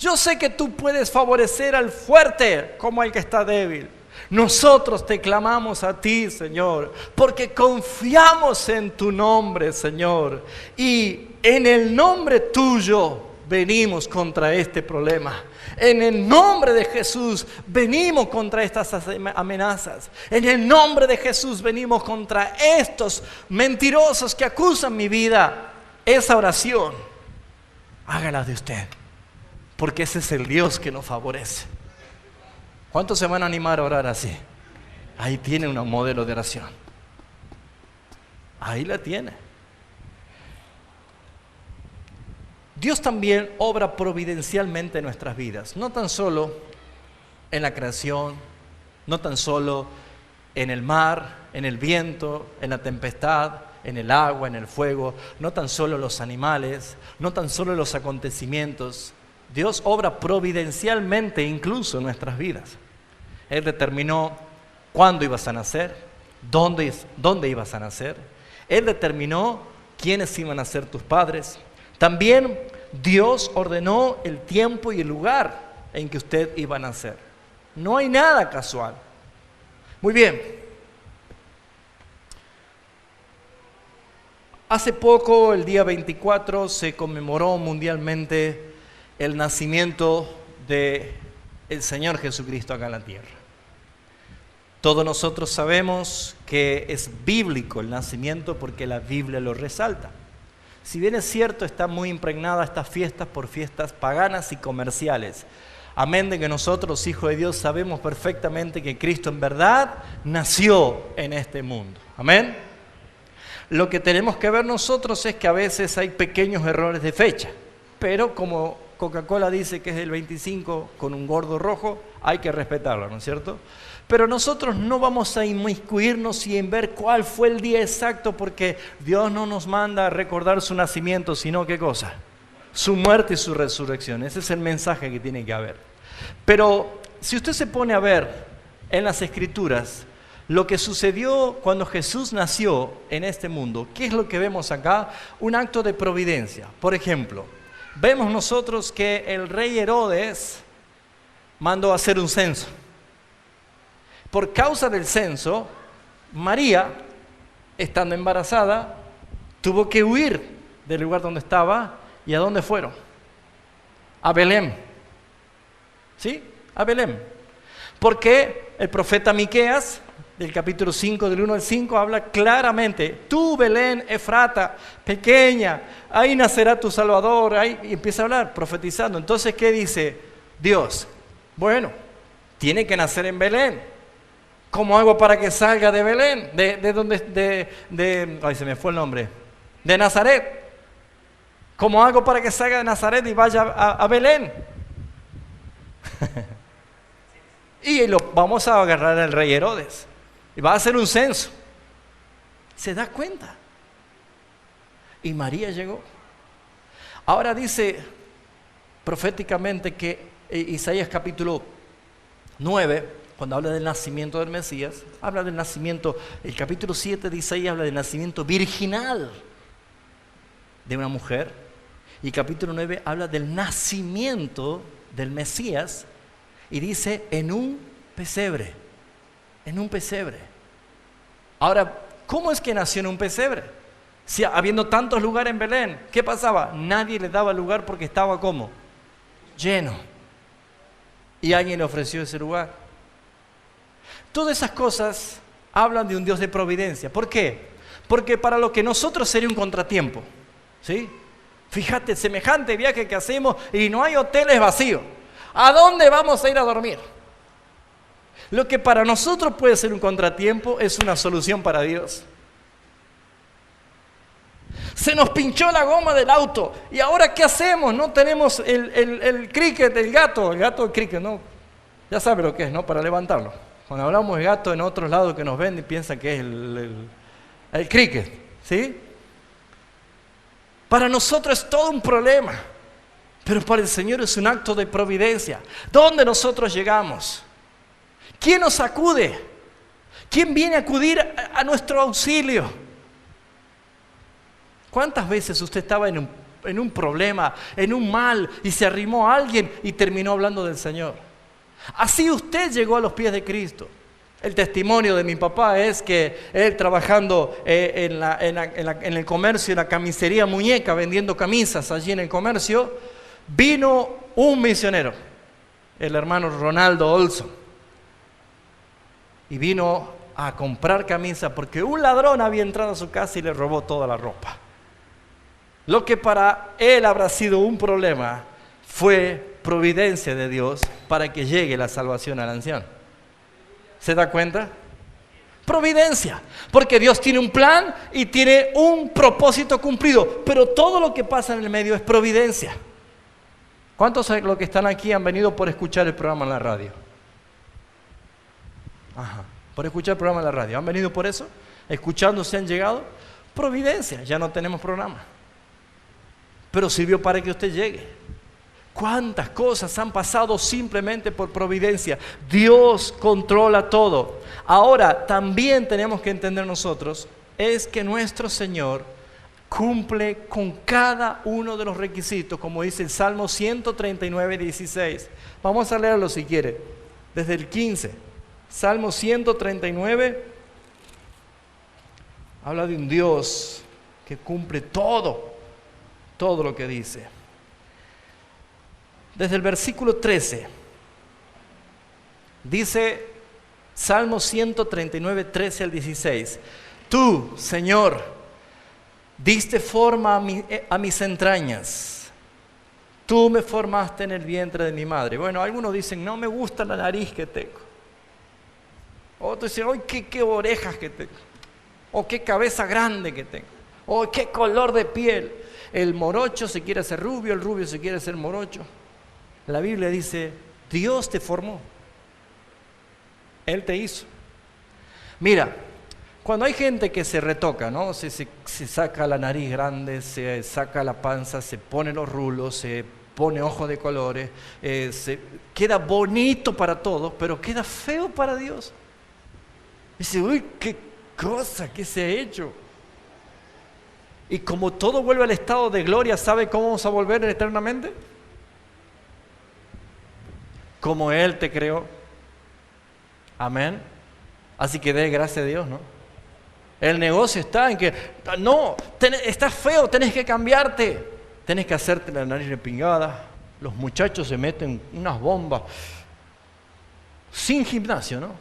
yo sé que tú puedes favorecer al fuerte como al que está débil. Nosotros te clamamos a ti, Señor, porque confiamos en tu nombre, Señor. Y en el nombre tuyo venimos contra este problema. En el nombre de Jesús venimos contra estas amenazas. En el nombre de Jesús venimos contra estos mentirosos que acusan mi vida. Esa oración, hágala de usted, porque ese es el Dios que nos favorece. ¿Cuántos se van a animar a orar así? Ahí tiene un modelo de oración. Ahí la tiene. Dios también obra providencialmente en nuestras vidas, no tan solo en la creación, no tan solo en el mar, en el viento, en la tempestad, en el agua, en el fuego, no tan solo los animales, no tan solo los acontecimientos. Dios obra providencialmente incluso en nuestras vidas. Él determinó cuándo ibas a nacer, dónde ibas a nacer. Él determinó quiénes iban a ser tus padres. También Dios ordenó el tiempo y el lugar en que usted iba a nacer. No hay nada casual. Muy bien. Hace poco, el día 24, se conmemoró mundialmente el nacimiento del Señor Jesucristo acá en la tierra. Todos nosotros sabemos que es bíblico el nacimiento porque la Biblia lo resalta. Si bien es cierto, está muy impregnada estas fiestas por fiestas paganas y comerciales. Amén de que nosotros, hijos de Dios, sabemos perfectamente que Cristo en verdad nació en este mundo. Amén. Lo que tenemos que ver nosotros es que a veces hay pequeños errores de fecha, pero como Coca-Cola dice que es el 25 con un gordo rojo, hay que respetarlo, ¿no es cierto? Pero nosotros no vamos a inmiscuirnos y en ver cuál fue el día exacto, porque Dios no nos manda a recordar su nacimiento, sino ¿qué cosa? Su muerte y su resurrección. Ese es el mensaje que tiene que haber. Pero si usted se pone a ver en las Escrituras lo que sucedió cuando Jesús nació en este mundo, ¿qué es lo que vemos acá? Un acto de providencia. Por ejemplo, vemos nosotros que el rey Herodes mandó a hacer un censo. Por causa del censo, María, estando embarazada, tuvo que huir del lugar donde estaba. ¿Y a dónde fueron? A Belén. ¿Sí? A Belén. Porque el profeta Miqueas, del capítulo 5, del 1 al 5, habla claramente: tú, Belén, Efrata, pequeña, ahí nacerá tu Salvador. Ahí, y empieza a hablar, profetizando. Entonces, ¿qué dice Dios? Bueno, tiene que nacer en Belén. ¿Cómo hago para que salga de Belén? Ay, se me fue el nombre. De Nazaret. ¿Cómo hago para que salga de Nazaret y vaya a Belén? Y vamos a agarrar al rey Herodes. Y va a hacer un censo. ¿Se da cuenta? Y María llegó. Ahora dice proféticamente que Isaías capítulo 9, cuando habla del nacimiento del Mesías, habla del nacimiento, el capítulo 7 de Isaías habla del nacimiento virginal de una mujer. Y capítulo 9 habla del nacimiento del Mesías y dice en un pesebre, en un pesebre. Ahora, ¿cómo es que nació en un pesebre? Si habiendo tantos lugares en Belén, ¿qué pasaba? Nadie le daba lugar porque estaba ¿cómo? Lleno. Y alguien le ofreció ese lugar. Todas esas cosas hablan de un Dios de providencia. ¿Por qué? Porque para lo que nosotros sería un contratiempo, ¿sí? Fíjate, semejante viaje que hacemos y no hay hoteles vacíos. ¿A dónde vamos a ir a dormir? Lo que para nosotros puede ser un contratiempo es una solución para Dios. Se nos pinchó la goma del auto y ahora ¿qué hacemos? No tenemos el cricket, el gato del cricket, ¿no? Ya sabe lo que es, ¿no? Para levantarlo. Cuando hablamos de gato en otros lados que nos ven y piensan que es el cricket, ¿sí? Para nosotros es todo un problema, pero para el Señor es un acto de providencia. ¿Dónde nosotros llegamos? ¿Quién nos acude? ¿Quién viene a acudir a nuestro auxilio? ¿Cuántas veces usted estaba en un problema, en un mal, y se arrimó a alguien y terminó hablando del Señor? Así usted llegó a los pies de Cristo. El testimonio de mi papá es que él trabajando en el comercio, en la camisería Muñeca, vendiendo camisas allí en el comercio, vino un misionero, el hermano Ronaldo Olson, y vino a comprar camisas porque un ladrón había entrado a su casa y le robó toda la ropa. Lo que para él habrá sido un problema fue providencia de Dios para que llegue la salvación al anciano. ¿Se da cuenta? Providencia, porque Dios tiene un plan y tiene un propósito cumplido, pero todo lo que pasa en el medio es providencia. ¿Cuántos de los que están aquí han venido por escuchar el programa en la radio? Ajá, por escuchar el programa en la radio. ¿Han venido por eso? ¿Escuchando se han llegado? Providencia, ya no tenemos programa. Pero sirvió para que usted llegue. ¿Cuántas cosas han pasado simplemente por providencia? Dios controla todo. Ahora, también tenemos que entender nosotros, es que nuestro Señor cumple con cada uno de los requisitos, como dice el Salmo 139, 16. Vamos a leerlo si quiere, desde el 15. Salmo 139 habla de un Dios que cumple todo lo que dice. Desde el versículo 13, dice Salmo 139, 13 al 16. Tú, Señor, diste forma a mis entrañas. Tú me formaste en el vientre de mi madre. Bueno, algunos dicen, no me gusta la nariz que tengo. Otros dicen, ¡ay, qué orejas que tengo! O qué cabeza grande que tengo. O qué color de piel. El morocho se quiere hacer rubio, el rubio se quiere hacer morocho. La Biblia dice, Dios te formó. Él te hizo. Mira, cuando hay gente que se retoca, ¿no? Se saca la nariz grande, se saca la panza, se pone los rulos, se pone ojos de colores, queda bonito para todos, pero queda feo para Dios. Dice, uy, qué cosa que se ha hecho. Y como todo vuelve al estado de gloria, ¿sabe cómo vamos a volver eternamente? Como Él te creó. Amén. Así que dé gracias a Dios, ¿no? El negocio está en que, no, estás feo, tenés que cambiarte. Tenés que hacerte la nariz repingada. Los muchachos se meten unas bombas. Sin gimnasio, ¿no?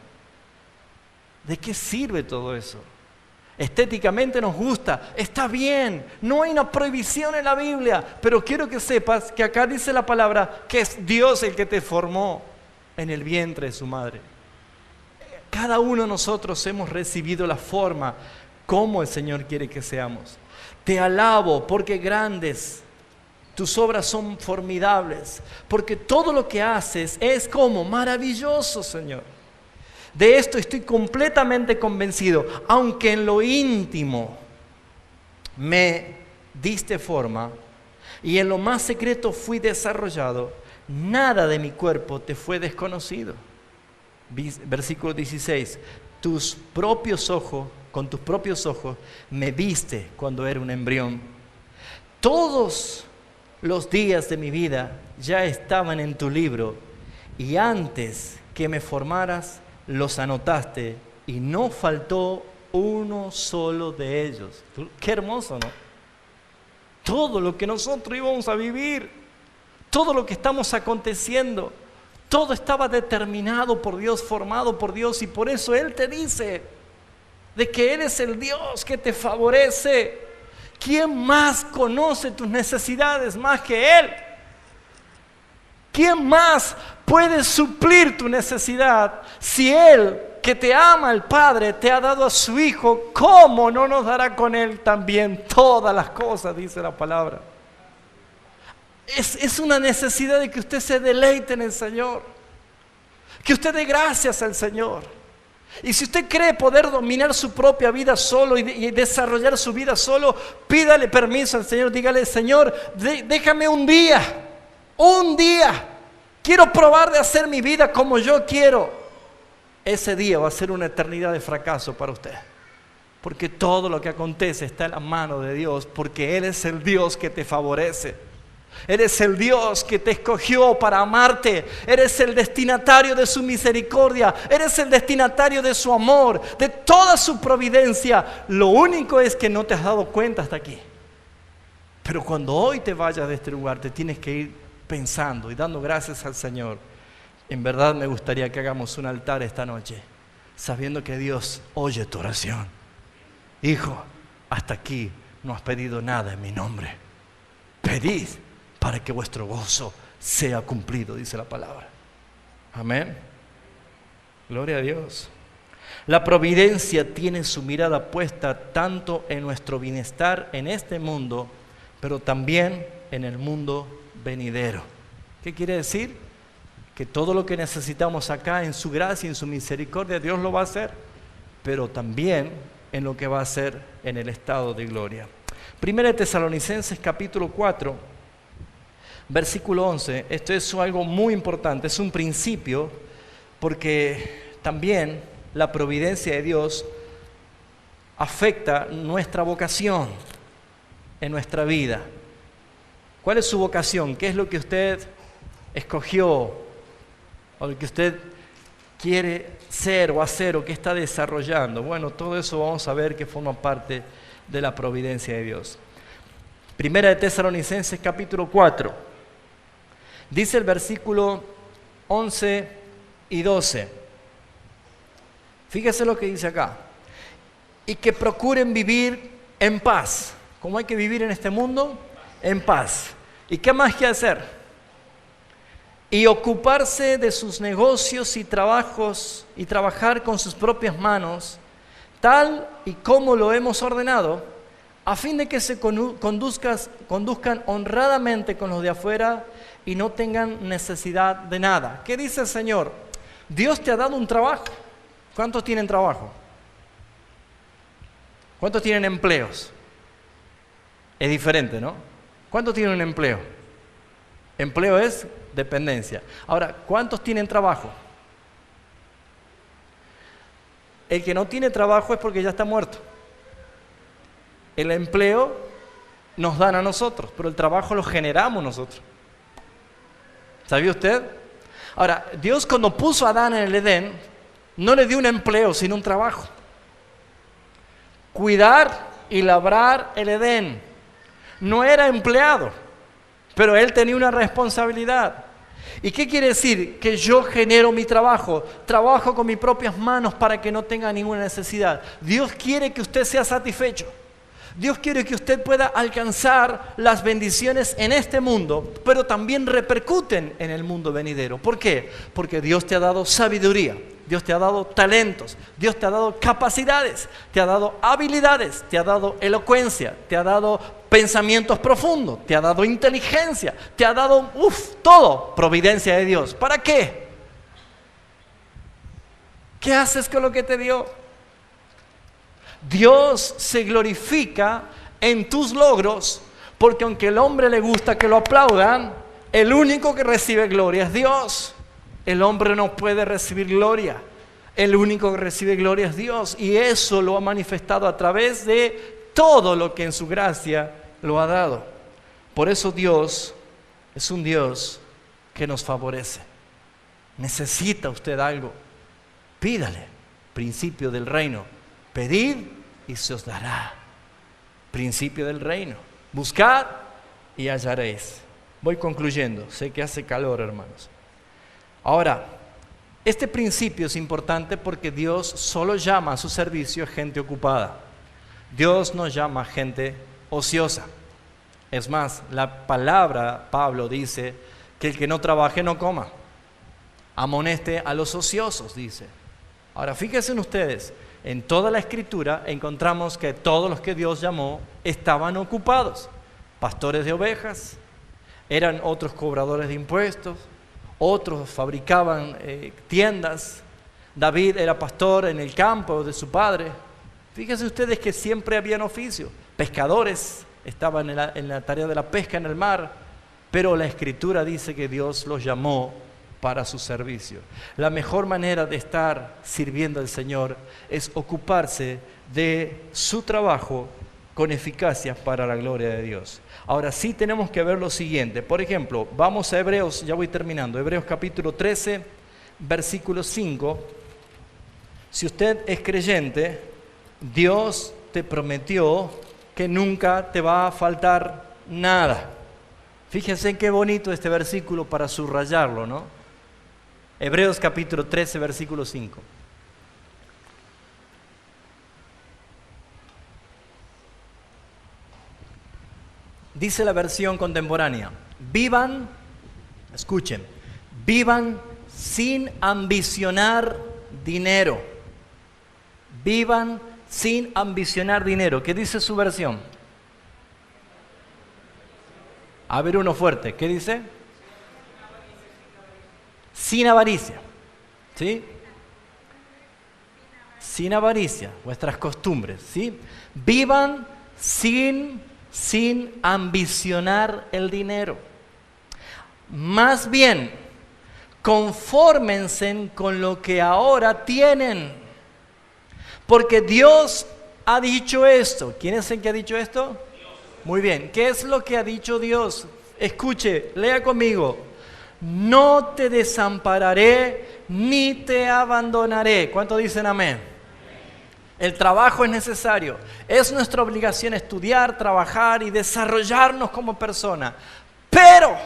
¿De qué sirve todo eso? Estéticamente nos gusta, está bien, no hay una prohibición en la Biblia, pero quiero que sepas que acá dice la palabra que es Dios el que te formó en el vientre de su madre. Cada uno de nosotros hemos recibido la forma como el Señor quiere que seamos. Te alabo porque grandes, tus obras son formidables, porque todo lo que haces es como maravilloso, Señor. De esto estoy completamente convencido, aunque en lo íntimo me diste forma y en lo más secreto fui desarrollado, nada de mi cuerpo te fue desconocido. Versículo 16, con tus propios ojos me viste cuando era un embrión. Todos los días de mi vida ya estaban en tu libro, y antes que me formaras, los anotaste, y no faltó uno solo de ellos. Qué hermoso, ¿no? Todo lo que nosotros íbamos a vivir, todo lo que estamos aconteciendo, todo estaba determinado por Dios, formado por Dios, y por eso Él te dice de que Él es el Dios que te favorece. ¿Quién más conoce tus necesidades más que Él? ¿Quién más puede suplir tu necesidad si Él, que te ama, el Padre, te ha dado a su Hijo? ¿Cómo no nos dará con Él también todas las cosas? Dice la palabra. Es una necesidad de que usted se deleite en el Señor, que usted dé gracias al Señor. Y si usted cree poder dominar su propia vida solo y desarrollar su vida solo, pídale permiso al Señor. Dígale: Señor, déjame un día, quiero probar de hacer mi vida como yo quiero. Ese día va a ser una eternidad de fracaso para usted, porque todo lo que acontece está en la mano de Dios, porque Él es el Dios que te favorece. Eres el Dios que te escogió para amarte. Eres el destinatario de su misericordia. Eres el destinatario de su amor, de toda su providencia. Lo único es que no te has dado cuenta hasta aquí. Pero cuando hoy te vayas de este lugar, te tienes que ir pensando y dando gracias al Señor. En verdad me gustaría que hagamos un altar esta noche, sabiendo que Dios oye tu oración. Hijo, hasta aquí no has pedido nada en mi nombre. Pedid para que vuestro gozo sea cumplido, dice la palabra. Amén. Gloria a Dios. La providencia tiene su mirada puesta tanto en nuestro bienestar en este mundo, pero también en el mundo venidero. ¿Qué quiere decir? Que todo lo que necesitamos acá, en su gracia y en su misericordia, Dios lo va a hacer, pero también en lo que va a hacer en el estado de gloria. Primera de Tesalonicenses capítulo 4, versículo 11. Esto es algo muy importante, es un principio, porque también la providencia de Dios afecta nuestra vocación en nuestra vida. ¿Cuál es su vocación? ¿Qué es lo que usted escogió? ¿O lo que usted quiere ser o hacer o que está desarrollando? Bueno, todo eso vamos a ver que forma parte de la providencia de Dios. Primera de Tesalonicenses capítulo 4. Dice el versículo 11 y 12. Fíjese lo que dice acá. Y que procuren vivir en paz. ¿Cómo hay que vivir en este mundo? En paz. ¿Y qué más que hacer? Y ocuparse de sus negocios y trabajos y trabajar con sus propias manos, tal y como lo hemos ordenado, a fin de que se conduzcan honradamente con los de afuera y no tengan necesidad de nada. ¿Qué dice el Señor? Dios te ha dado un trabajo. ¿Cuántos tienen trabajo? ¿Cuántos tienen empleos? Es diferente, ¿no? ¿Cuántos tienen un empleo? Empleo es dependencia. Ahora, ¿cuántos tienen trabajo? El que no tiene trabajo es porque ya está muerto. El empleo nos dan a nosotros, pero el trabajo lo generamos nosotros. ¿Sabía usted? Ahora, Dios cuando puso a Adán en el Edén, no le dio un empleo, sino un trabajo. Cuidar y labrar el Edén. No era empleado, pero él tenía una responsabilidad. ¿Y qué quiere decir? Que yo genero mi trabajo, trabajo con mis propias manos para que no tenga ninguna necesidad. Dios quiere que usted sea satisfecho. Dios quiere que usted pueda alcanzar las bendiciones en este mundo, pero también repercuten en el mundo venidero. ¿Por qué? Porque Dios te ha dado sabiduría, Dios te ha dado talentos, Dios te ha dado capacidades, te ha dado habilidades, te ha dado elocuencia, te ha dado pensamientos profundos, te ha dado inteligencia, te ha dado, todo, providencia de Dios. ¿Para qué? ¿Qué haces con lo que te dio? Dios se glorifica en tus logros, porque aunque al hombre le gusta que lo aplaudan, el único que recibe gloria es Dios. El hombre no puede recibir gloria. El único que recibe gloria es Dios, y eso lo ha manifestado a través de todo lo que en su gracia lo ha dado. Por eso Dios es un Dios que nos favorece. ¿Necesita usted algo? Pídale. Principio del reino. Pedid y se os dará. Principio del reino. Buscad y hallaréis. Voy concluyendo. Sé que hace calor, hermanos. Ahora, este principio es importante porque Dios solo llama a su servicio a gente ocupada. Dios no llama a gente ociosa. Es más, la palabra, Pablo dice, que el que no trabaje no coma. Amoneste a los ociosos, dice. Ahora, fíjense ustedes, en toda la Escritura encontramos que todos los que Dios llamó estaban ocupados. Pastores de ovejas, eran otros cobradores de impuestos, otros fabricaban tiendas. David era pastor en el campo de su padre. Fíjense ustedes que siempre habían oficio. Pescadores estaban en la tarea de la pesca en el mar, pero la Escritura dice que Dios los llamó para su servicio. La mejor manera de estar sirviendo al Señor es ocuparse de su trabajo con eficacia para la gloria de Dios. Ahora sí tenemos que ver lo siguiente. Por ejemplo, vamos a Hebreos, ya voy terminando, Hebreos capítulo 13, versículo 5. Si usted es creyente, Dios te prometió que nunca te va a faltar nada. Fíjense qué bonito este versículo para subrayarlo, ¿no? Hebreos capítulo 13, versículo 5. Dice la versión contemporánea: vivan, escuchen, vivan sin ambicionar dinero. Vivan sin ambicionar dinero. ¿Qué dice su versión? A ver, uno fuerte. ¿Qué dice? Sin avaricia. ¿Sí? Sin avaricia. Vuestras costumbres. ¿Sí? Vivan sin ambicionar el dinero. Más bien, confórmense con lo que ahora tienen. Porque Dios ha dicho esto. ¿Quién es el que ha dicho esto? Dios. Muy bien. ¿Qué es lo que ha dicho Dios? Escuche, lea conmigo. No te desampararé ni te abandonaré. ¿Cuánto dicen amén? El trabajo es necesario. Es nuestra obligación estudiar, trabajar y desarrollarnos como persona. Pero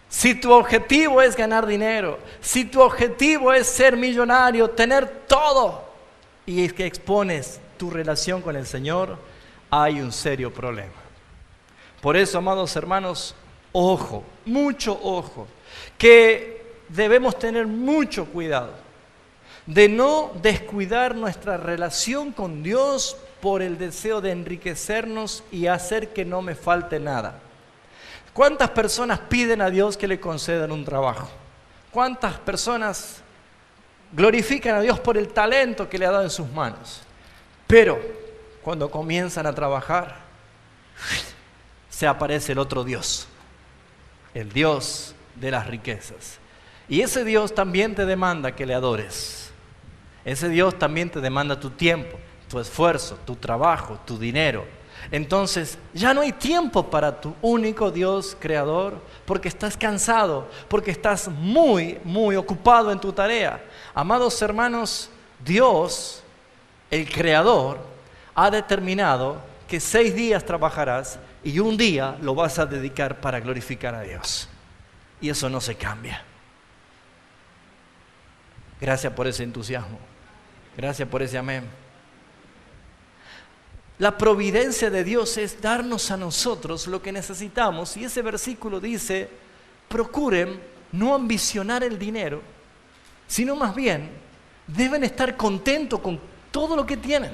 si tu objetivo es ganar dinero, si tu objetivo es ser millonario, tener todo, y es que expones tu relación con el Señor, hay un serio problema. Por eso, amados hermanos, ojo, mucho ojo, que debemos tener mucho cuidado de no descuidar nuestra relación con Dios por el deseo de enriquecernos y hacer que no me falte nada. ¿Cuántas personas piden a Dios que le concedan un trabajo? ¿Cuántas personas glorifican a Dios por el talento que le ha dado en sus manos? Pero cuando comienzan a trabajar, se aparece el otro Dios, el Dios de las riquezas. Y ese Dios también te demanda que le adores. Ese Dios también te demanda tu tiempo, tu esfuerzo, tu trabajo, tu dinero. Entonces ya no hay tiempo para tu único Dios creador, porque estás cansado, porque estás muy ocupado en tu tarea. Amados hermanos, Dios, el creador, ha determinado que 6 días trabajarás y un día lo vas a dedicar para glorificar a Dios. Y eso no se cambia. Gracias por ese entusiasmo. Gracias por ese amén. La providencia de Dios es darnos a nosotros lo que necesitamos. Y ese versículo dice: procuren no ambicionar el dinero, sino más bien deben estar contentos con todo lo que tienen.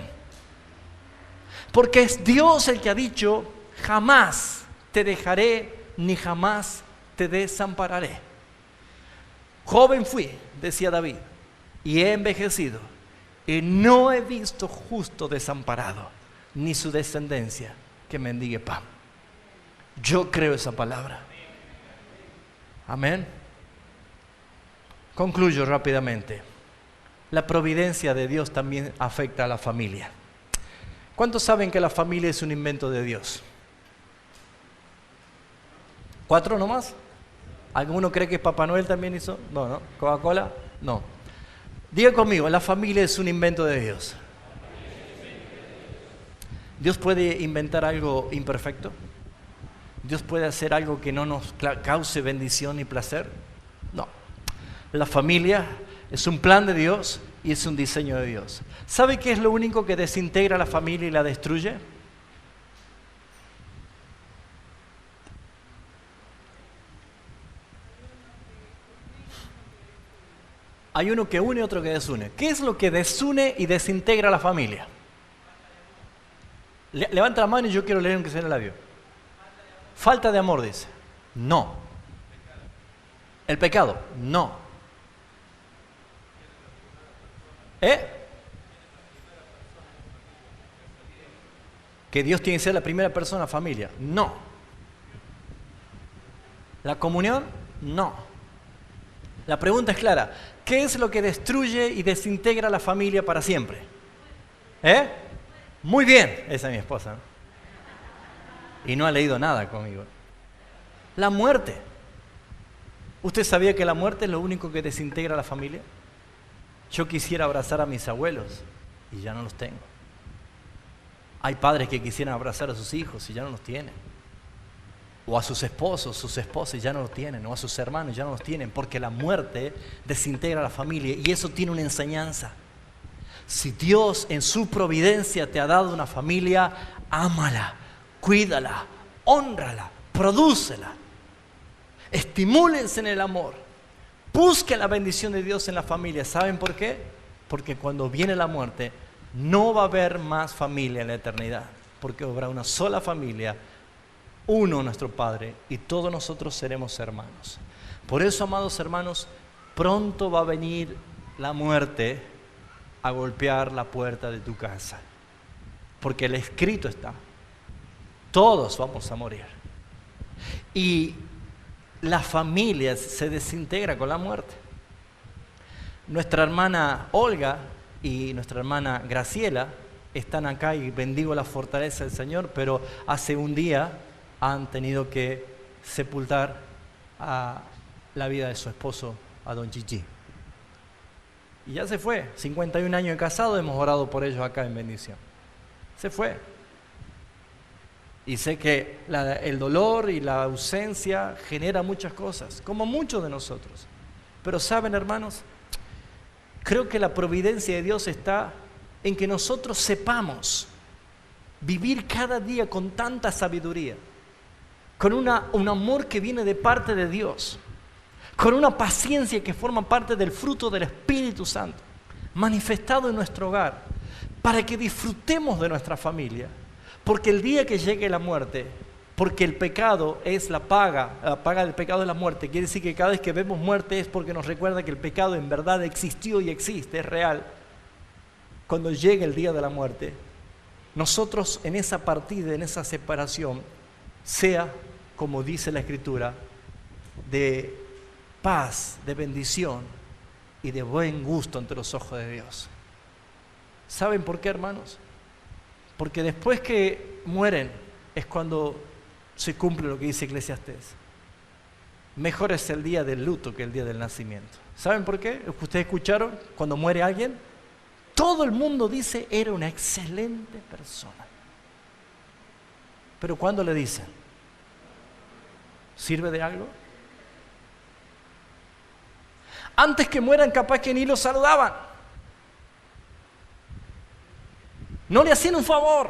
Porque es Dios el que ha dicho: jamás te dejaré ni jamás te desampararé. Joven fui, decía David, y he envejecido, y no he visto justo desamparado, ni su descendencia que mendigue pan. Yo creo esa palabra. Amén. Concluyo rápidamente. La providencia de Dios también afecta a la familia. ¿Cuántos saben que la familia es un invento de Dios? ¿4 nomás? ¿Alguno cree que Papá Noel también hizo? No, ¿no? ¿Coca-Cola? No. Diga conmigo, la familia es un invento de Dios. ¿Dios puede inventar algo imperfecto? ¿Dios puede hacer algo que no nos cause bendición y placer? No. La familia es un plan de Dios y es un diseño de Dios. ¿Sabe qué es lo único que desintegra a la familia y la destruye? Hay uno que une y otro que desune. ¿Qué es lo que desune y desintegra a la familia? Levanta la mano y yo quiero leer aunque sea en el labio. Falta de amor, dice. No. El pecado. No. Que Dios tiene que ser la primera persona en la familia. No. La comunión. No. La pregunta es clara. ¿Qué es lo que destruye y desintegra a la familia para siempre? Muy bien. Esa es mi esposa, ¿no? Y no ha leído nada conmigo. La muerte. ¿Usted sabía que la muerte es lo único que desintegra a la familia? Yo quisiera abrazar a mis abuelos y ya no los tengo. Hay padres que quisieran abrazar a sus hijos y ya no los tienen. O a sus esposos, sus esposas ya no los tienen. O a sus hermanos ya no los tienen. Porque la muerte desintegra a la familia y eso tiene una enseñanza. Si Dios en su providencia te ha dado una familia, ámala, cuídala, hónrala, prodúcela. Estimúlense en el amor. Busquen la bendición de Dios en la familia. ¿Saben por qué? Porque cuando viene la muerte, no va a haber más familia en la eternidad. Porque habrá una sola familia, uno nuestro Padre, y todos nosotros seremos hermanos. Por eso, amados hermanos, pronto va a venir la muerte a golpear la puerta de tu casa. Porque el escrito está. Todos vamos a morir. Y la familia se desintegra con la muerte. Nuestra hermana Olga y nuestra hermana Graciela están acá y bendigo la fortaleza del Señor, pero hace un día han tenido que sepultar a la vida de su esposo, a don Chichi. Y ya se fue, 51 años de casado, hemos orado por ellos acá en bendición. Se fue. Y sé que el dolor y la ausencia genera muchas cosas, como muchos de nosotros. Pero saben, hermanos, creo que la providencia de Dios está en que nosotros sepamos vivir cada día con tanta sabiduría, con un amor que viene de parte de Dios, con una paciencia que forma parte del fruto del Espíritu Santo, manifestado en nuestro hogar, para que disfrutemos de nuestra familia. Porque el día que llegue la muerte, porque el pecado es la paga del pecado es la muerte, quiere decir que cada vez que vemos muerte es porque nos recuerda que el pecado en verdad existió y existe, es real. Cuando llegue el día de la muerte, nosotros en esa partida, en esa separación, sea, como dice la Escritura, de paz, de bendición y de buen gusto ante los ojos de Dios. ¿Saben por qué, hermanos? Porque después que mueren es cuando se cumple lo que dice Eclesiastés. Mejor es el día del luto que el día del nacimiento. ¿Saben por qué? ¿Ustedes escucharon? Cuando muere alguien, todo el mundo dice era una excelente persona. Pero ¿cuándo le dicen? ¿Sirve de algo? Antes que mueran, capaz que ni lo saludaban. No le hacían un favor.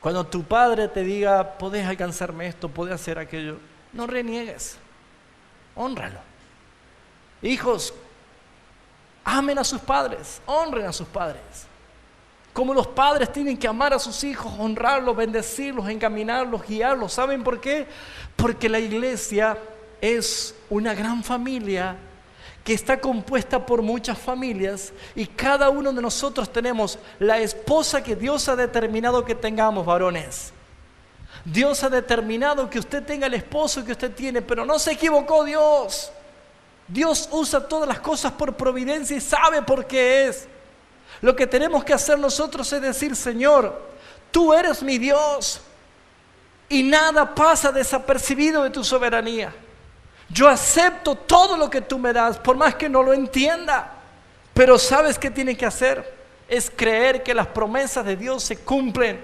Cuando tu padre te diga, podés alcanzarme esto, podés hacer aquello, no reniegues. Hónralo. Hijos, amen a sus padres, honren a sus padres. Como los padres tienen que amar a sus hijos, honrarlos, bendecirlos, encaminarlos, guiarlos. ¿Saben por qué? Porque la iglesia es una gran familia que está compuesta por muchas familias y cada uno de nosotros tenemos la esposa que Dios ha determinado que tengamos, varones. Dios ha determinado que usted tenga el esposo que usted tiene, pero no se equivocó Dios. Dios usa todas las cosas por providencia y sabe por qué es. Lo que tenemos que hacer nosotros es decir, Señor, tú eres mi Dios. Y nada pasa desapercibido de tu soberanía. Yo acepto todo lo que tú me das, por más que no lo entienda. Pero ¿sabes qué tienes que hacer? Es creer que las promesas de Dios se cumplen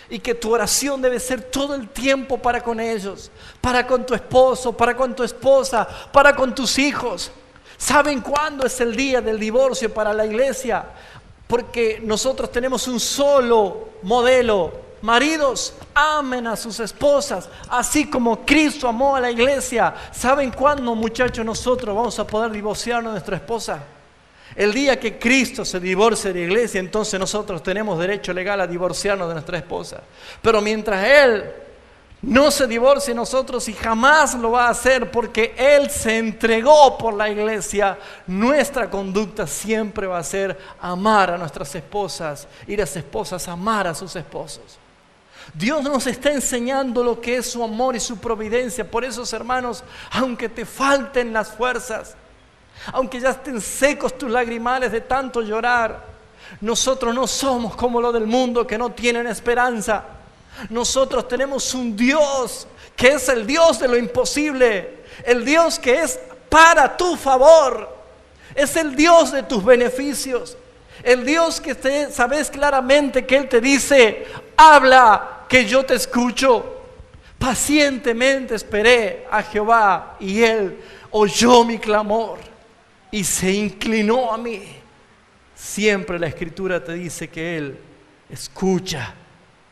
y que tu oración debe ser todo el tiempo para con ellos, para con tu esposo, para con tu esposa, para con tus hijos. ¿Saben cuándo es el día del divorcio para la iglesia? Porque nosotros tenemos un solo modelo. Maridos, amen a sus esposas, así como Cristo amó a la iglesia. ¿Saben cuándo, muchachos, nosotros vamos a poder divorciarnos de nuestra esposa? El día que Cristo se divorcie de la iglesia, entonces nosotros tenemos derecho legal a divorciarnos de nuestra esposa. Pero mientras Él no se divorcie de nosotros, y jamás lo va a hacer porque Él se entregó por la iglesia, nuestra conducta siempre va a ser amar a nuestras esposas y las esposas amar a sus esposos. Dios nos está enseñando lo que es su amor y su providencia. Por eso, hermanos, aunque te falten las fuerzas, aunque ya estén secos tus lagrimales de tanto llorar, nosotros no somos como lo del mundo que no tienen esperanza. Nosotros tenemos un Dios que es el Dios de lo imposible, el Dios que es para tu favor, es el Dios de tus beneficios, el Dios que sabes claramente que Él te dice: habla, que yo te escucho. Pacientemente esperé a Jehová y Él oyó mi clamor y se inclinó a mí. Siempre la Escritura te dice que Él escucha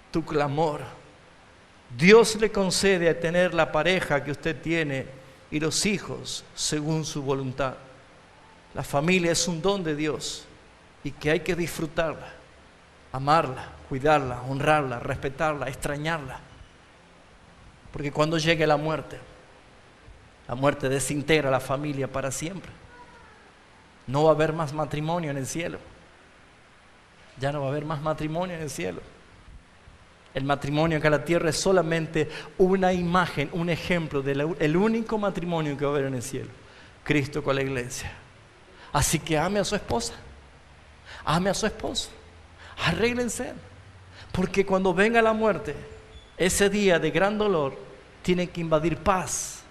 tu clamor. Dios le concede a tener la pareja que usted tiene y los hijos según su voluntad. La familia es un don de Dios y que hay que disfrutarla, amarla, cuidarla, honrarla, respetarla, extrañarla. Porque cuando llegue la muerte desintegra la familia para siempre. No va a haber más matrimonio en el cielo. Ya no va a haber más matrimonio en el cielo. El matrimonio acá en la tierra es solamente una imagen, un ejemplo del único matrimonio que va a haber en el cielo. Cristo con la iglesia. Así que ame a su esposa. Ame a su esposo. Arréglense. Porque cuando venga la muerte, ese día de gran dolor, tiene que invadir paz.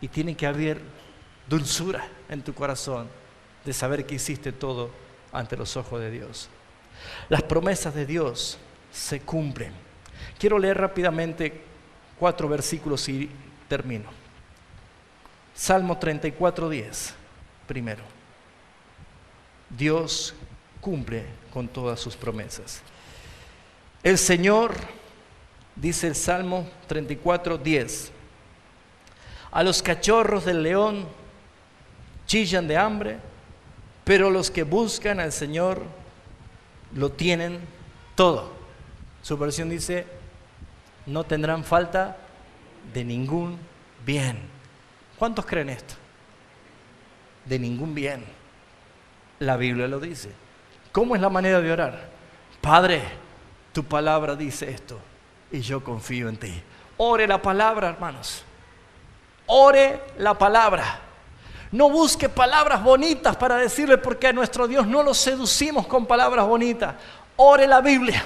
Y tiene que haber dulzura en tu corazón de saber que hiciste todo ante los ojos de Dios. Las promesas de Dios se cumplen. Quiero leer rápidamente 4 versículos y termino. Salmo 34:10, primero. Dios cumple con todas sus promesas. El Señor, dice el Salmo 34:10, a los cachorros del león chillan de hambre, pero los que buscan al Señor lo tienen todo. Su versión dice: no tendrán falta de ningún bien. ¿Cuántos creen esto? De ningún bien. La Biblia lo dice. ¿Cómo es la manera de orar? Padre, tu palabra dice esto y yo confío en ti. Ore la palabra, hermanos. Ore la palabra. No busque palabras bonitas para decirle, porque a nuestro Dios no lo seducimos con palabras bonitas. Ore la Biblia.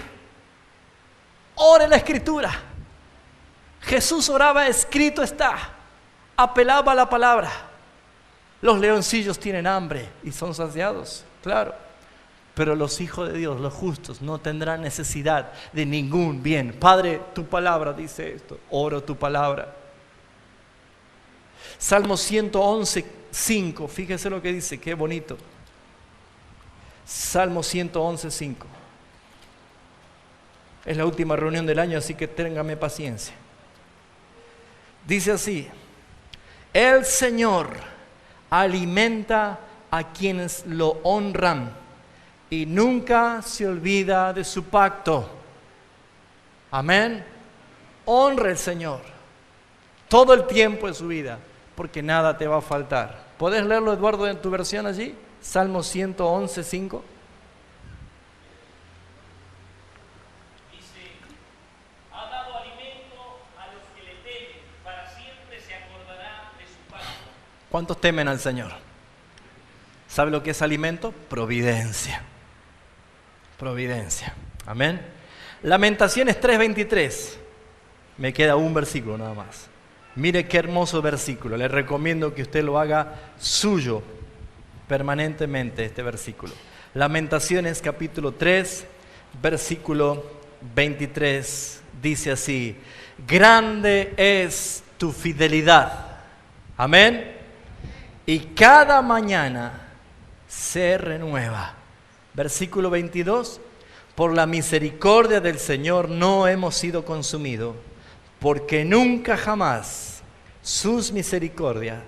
Ore la Escritura. Jesús oraba: escrito está. Apelaba a la palabra. Los leoncillos tienen hambre y son saciados, claro. Pero los hijos de Dios, los justos, no tendrán necesidad de ningún bien. Padre, tu palabra dice esto. Oro tu palabra. Salmo 111:5. Fíjese lo que dice, qué bonito. Salmo 111:5. Es la última reunión del año, así que téngame paciencia. Dice así: el Señor alimenta a quienes lo honran y nunca se olvida de su pacto. Amén. Honra al Señor todo el tiempo de su vida, porque nada te va a faltar. ¿Puedes leerlo, Eduardo, en tu versión allí? Salmo 111:5.
Dice: ha dado alimento a los que le temen, para siempre se acordará de su pacto.
¿Cuántos temen al Señor? ¿Sabe lo que es alimento? Providencia. Providencia. Amén. Lamentaciones 3:23. Me queda un versículo nada más. Mire qué hermoso versículo. Le recomiendo que usted lo haga suyo permanentemente, este versículo. Lamentaciones capítulo 3, versículo 23. Dice así: grande es tu fidelidad. Amén. Y cada mañana se renueva. Versículo 22. Por la misericordia del Señor no hemos sido consumidos, porque nunca jamás sus misericordias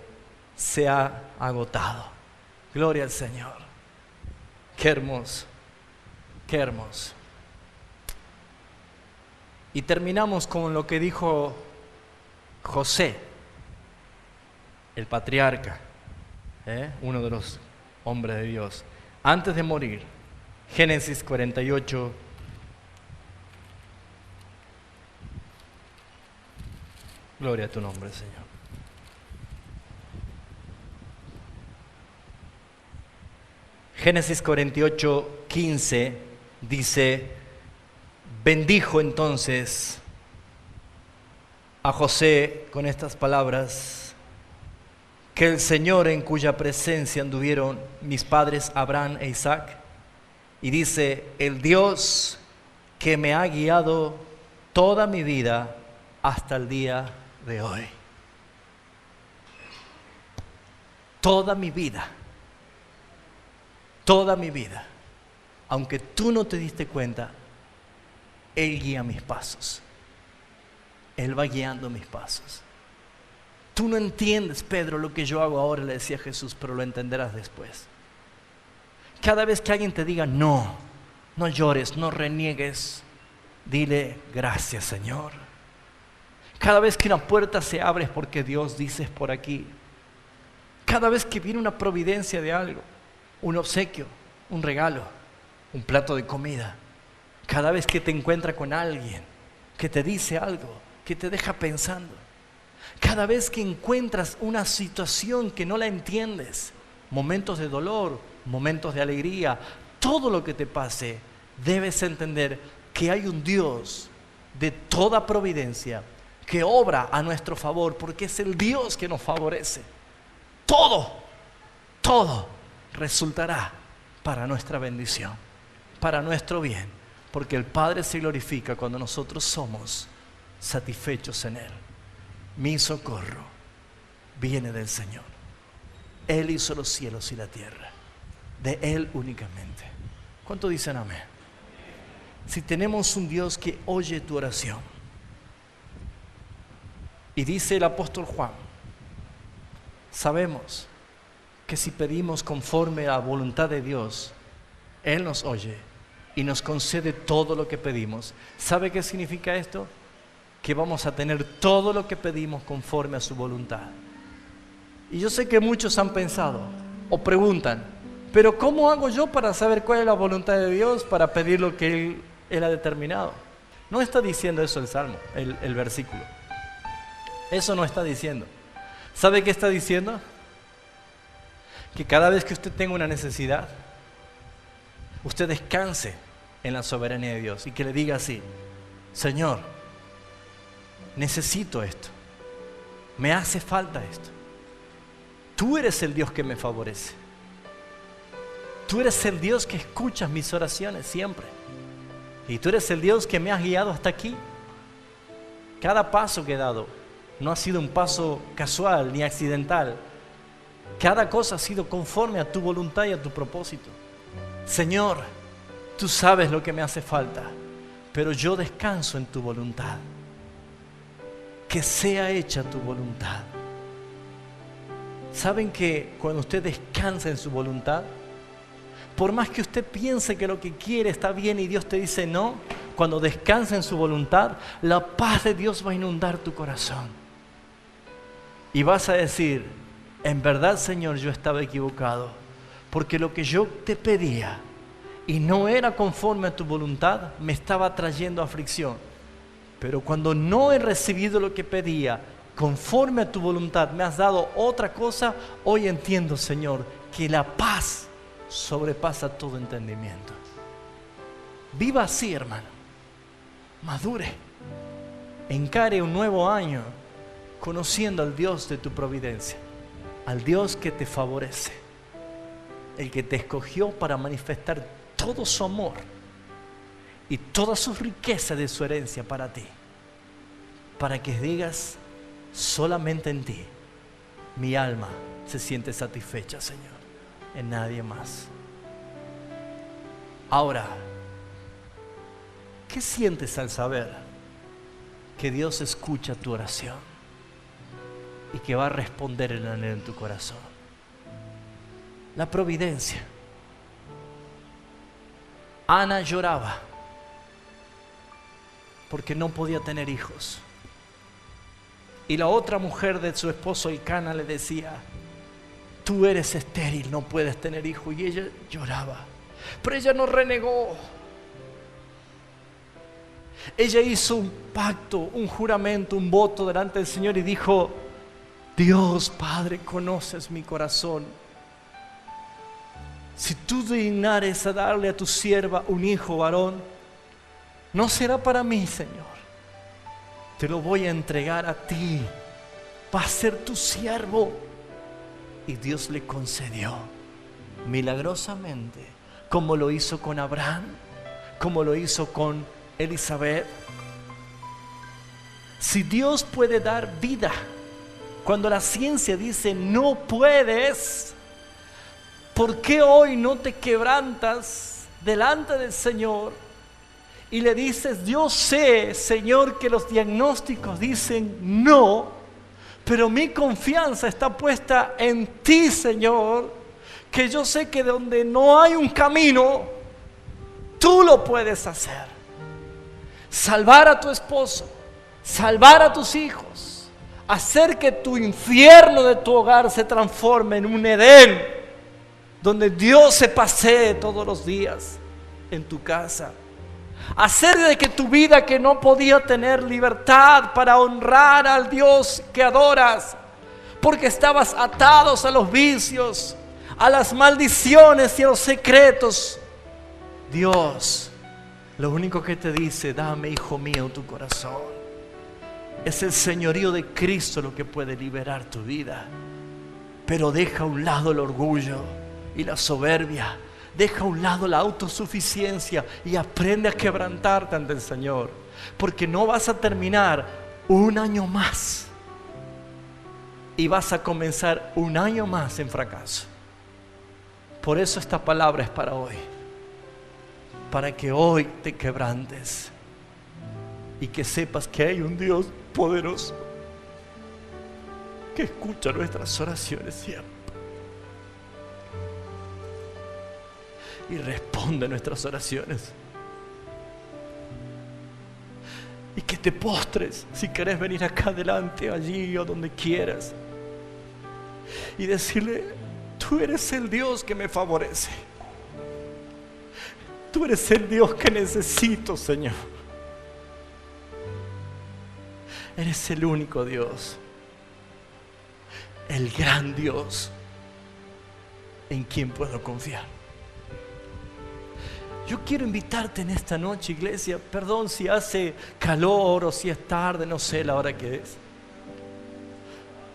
se ha agotado. Gloria al Señor. Qué hermoso, qué hermoso. Y terminamos con lo que dijo José, el patriarca, uno de los hombres de Dios, antes de morir. Génesis 48. Gloria a tu nombre, Señor. Génesis 48, 15 dice: bendijo entonces a José con estas palabras: que el Señor, en cuya presencia anduvieron mis padres Abraham e Isaac, y dice, el Dios que me ha guiado toda mi vida hasta el día de hoy. Toda mi vida, aunque tú no te diste cuenta, Él guía mis pasos. Él va guiando mis pasos. Tú no entiendes, Pedro, lo que yo hago ahora, le decía Jesús, pero lo entenderás después. Cada vez que alguien te diga no llores, no reniegues, dile gracias, Señor. Cada vez que una puerta se abre es porque Dios dice es por aquí. Cada vez que viene una providencia de algo, un obsequio, un regalo, un plato de comida, cada vez que te encuentras con alguien que te dice algo, que te deja pensando, cada vez que encuentras una situación que no la entiendes, momentos de dolor, momentos de alegría, todo lo que te pase, debes entender que hay un Dios de toda providencia que obra a nuestro favor, porque es el Dios que nos favorece. Todo resultará para nuestra bendición, para nuestro bien, porque el Padre se glorifica cuando nosotros somos satisfechos en Él. Mi socorro viene del Señor. Él hizo los cielos y la tierra, de Él únicamente. ¿Cuánto dicen amén? Si tenemos un Dios que oye tu oración, y dice el apóstol Juan, sabemos que si pedimos conforme a la voluntad de Dios, Él nos oye y nos concede todo lo que pedimos. ¿Sabe qué significa esto? Que vamos a tener todo lo que pedimos conforme a su voluntad. Y yo sé que muchos han pensado o preguntan, pero ¿cómo hago yo para saber cuál es la voluntad de Dios para pedir lo que Él ha determinado? No está diciendo eso el Salmo, el versículo. Eso no está diciendo. ¿Sabe qué está diciendo? Que cada vez que usted tenga una necesidad, usted descanse en la soberanía de Dios y que le diga así: Señor, necesito esto, me hace falta esto. Tú eres el Dios que me favorece. Tú eres el Dios que escuchas mis oraciones siempre. Y tú eres el Dios que me has guiado hasta aquí. Cada paso que he dado no ha sido un paso casual ni accidental. Cada cosa ha sido conforme a tu voluntad y a tu propósito. Señor, tú sabes lo que me hace falta, pero yo descanso en tu voluntad. Que sea hecha tu voluntad. ¿Saben que cuando usted descansa en su voluntad, por más que usted piense que lo que quiere está bien y Dios te dice no, cuando descansa en su voluntad, la paz de Dios va a inundar tu corazón. Y vas a decir: en verdad, Señor, yo estaba equivocado, porque lo que yo te pedía y no era conforme a tu voluntad, me estaba trayendo aflicción. Pero cuando no he recibido lo que pedía, conforme a tu voluntad, me has dado otra cosa, hoy entiendo, Señor, que la paz sobrepasa todo entendimiento. Viva así, hermano. Madure. encare un nuevo año conociendo al Dios de tu providencia, al Dios que te favorece, el que te escogió para manifestar todo su amor y toda su riqueza de su herencia para ti, para que digas: solamente en ti mi alma se siente satisfecha, Señor, en nadie más. Ahora, ¿qué sientes al saber que Dios escucha tu oración y que va a responder el anhelo en tu corazón? La providencia. Ana lloraba porque no podía tener hijos. Y la otra mujer de su esposo Elcana le decía: tú eres estéril, no puedes tener hijo. Y ella lloraba, pero ella no renegó. Ella hizo un pacto, un juramento, un voto delante del Señor y dijo: Dios Padre, conoces mi corazón. Si tú dignares a darle a tu sierva un hijo varón, no será para mí, Señor. Te lo voy a entregar a ti. Va a ser tu siervo. Y Dios le concedió milagrosamente, como lo hizo con Abraham, como lo hizo con Elizabeth. Si Dios puede dar vida cuando la ciencia dice no puedes, ¿por qué hoy no te quebrantas delante del Señor y le dices: yo sé, Señor, que los diagnósticos dicen no, pero mi confianza está puesta en ti, Señor, que yo sé que donde no hay un camino, tú lo puedes hacer. Salvar a tu esposo, salvar a tus hijos, hacer que tu infierno de tu hogar se transforme en un Edén, donde Dios se pasee todos los días en tu casa. Hacer de que tu vida, que no podía tener libertad para honrar al Dios que adoras, porque estabas atados a los vicios, a las maldiciones y a los secretos, Dios lo único que te dice: dame, hijo mío, tu corazón. Es el señorío de Cristo lo que puede liberar tu vida. Pero deja a un lado el orgullo y la soberbia. Deja a un lado la autosuficiencia y aprende a quebrantarte ante el Señor, porque no vas a terminar un año más y vas a comenzar un año más en fracaso. Por eso esta palabra es para hoy, para que hoy te quebrantes y que sepas que hay un Dios poderoso que escucha nuestras oraciones siempre y responde nuestras oraciones. Y que te postres, si querés venir acá adelante, allí o donde quieras, y decirle: tú eres el Dios que me favorece. Tú eres el Dios que necesito, Señor. Eres el único Dios, el gran Dios en quien puedo confiar. Yo quiero invitarte en esta noche, iglesia. Perdón si hace calor o si es tarde, no sé la hora que es.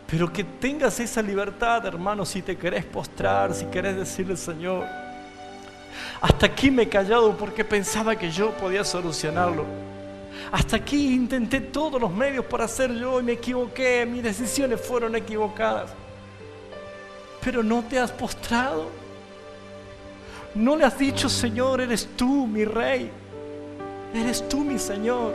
Pero que tengas esa libertad, hermano, si te querés postrar, si querés decirle: Señor, hasta aquí me he callado porque pensaba que yo podía solucionarlo. Hasta aquí intenté todos los medios para hacer yo y me equivoqué, mis decisiones fueron equivocadas. Pero no te has postrado. No le has dicho: Señor, eres tú mi Rey, eres tú mi Señor.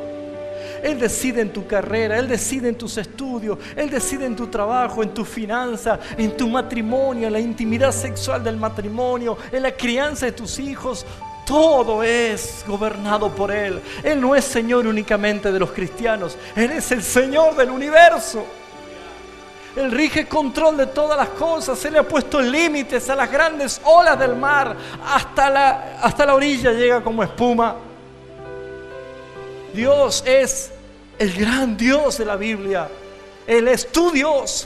Él decide en tu carrera, Él decide en tus estudios, Él decide en tu trabajo, en tu finanza, en tu matrimonio, en la intimidad sexual del matrimonio, en la crianza de tus hijos. Todo es gobernado por Él. Él no es Señor únicamente de los cristianos, Él es el Señor del universo. Él rige control de todas las cosas. Él le ha puesto límites a las grandes olas del mar. Hasta la orilla llega como espuma. Dios es el gran Dios de la Biblia. Él es tu Dios.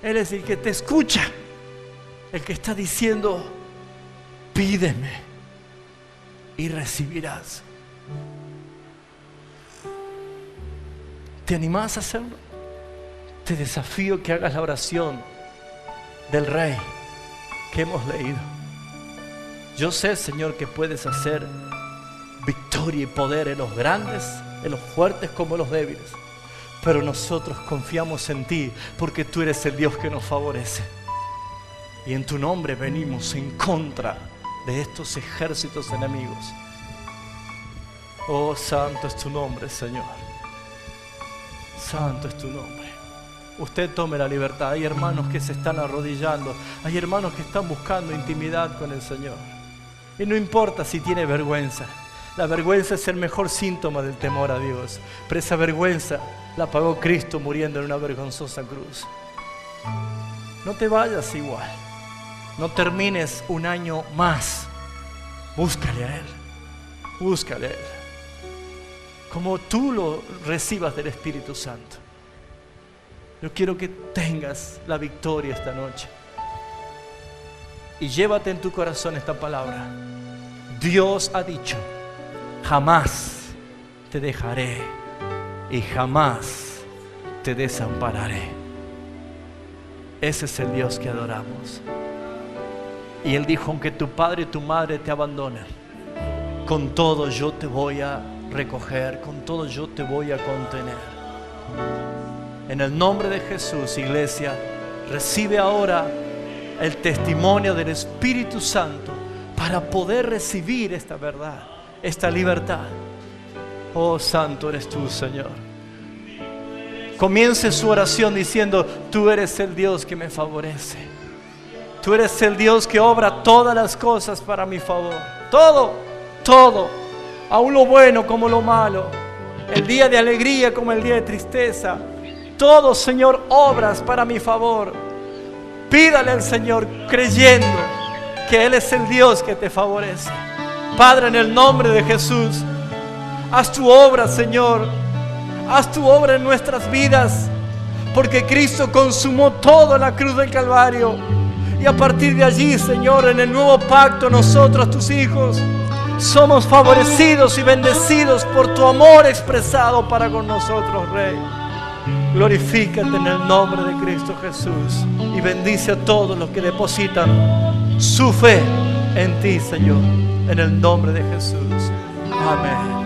Él es el que te escucha, el que está diciendo: pídeme y recibirás. ¿Te animás a hacerlo? Te desafío que hagas la oración del Rey que hemos leído. Yo sé, Señor, que puedes hacer victoria y poder en los grandes, en los fuertes como en los débiles. Pero nosotros confiamos en ti porque tú eres el Dios que nos favorece. Y en tu nombre venimos en contra de estos ejércitos enemigos. Oh, santo es tu nombre, Señor. Santo es tu nombre. Usted tome la libertad. Hay hermanos que se están arrodillando. Hay hermanos que están buscando intimidad con el Señor. Y no importa si tiene vergüenza. La vergüenza es el mejor síntoma del temor a Dios. Pero esa vergüenza la pagó Cristo muriendo en una vergonzosa cruz. No te vayas igual. No termines un año más. Búscale a Él. Búscale a Él. Como tú lo recibas del Espíritu Santo. Yo quiero que tengas la victoria esta noche. Y llévate en tu corazón esta palabra. Dios ha dicho: jamás te dejaré y jamás te desampararé. Ese es el Dios que adoramos. Y Él dijo: aunque tu padre y tu madre te abandonen, con todo yo te voy a recoger, con todo yo te voy a contener. En el nombre de Jesús, iglesia, recibe ahora el testimonio del Espíritu Santo para poder recibir esta verdad, esta libertad. Oh, santo eres tú, Señor. Comience su oración diciendo: tú eres el Dios que me favorece. Tú eres el Dios que obra todas las cosas para mi favor. Todo, todo, aún lo bueno como lo malo, el día de alegría como el día de tristeza. Todo, Señor, obras para mi favor. Pídale al Señor creyendo que Él es el Dios que te favorece. Padre, en el nombre de Jesús, haz tu obra, Señor. Haz tu obra en nuestras vidas, porque Cristo consumó todo en la cruz del Calvario. Y a partir de allí, Señor, en el nuevo pacto, nosotros, tus hijos, somos favorecidos y bendecidos por tu amor expresado para con nosotros, Rey. Glorifícate en el nombre de Cristo Jesús y bendice a todos los que depositan su fe en ti, Señor, en el nombre de Jesús. Amén.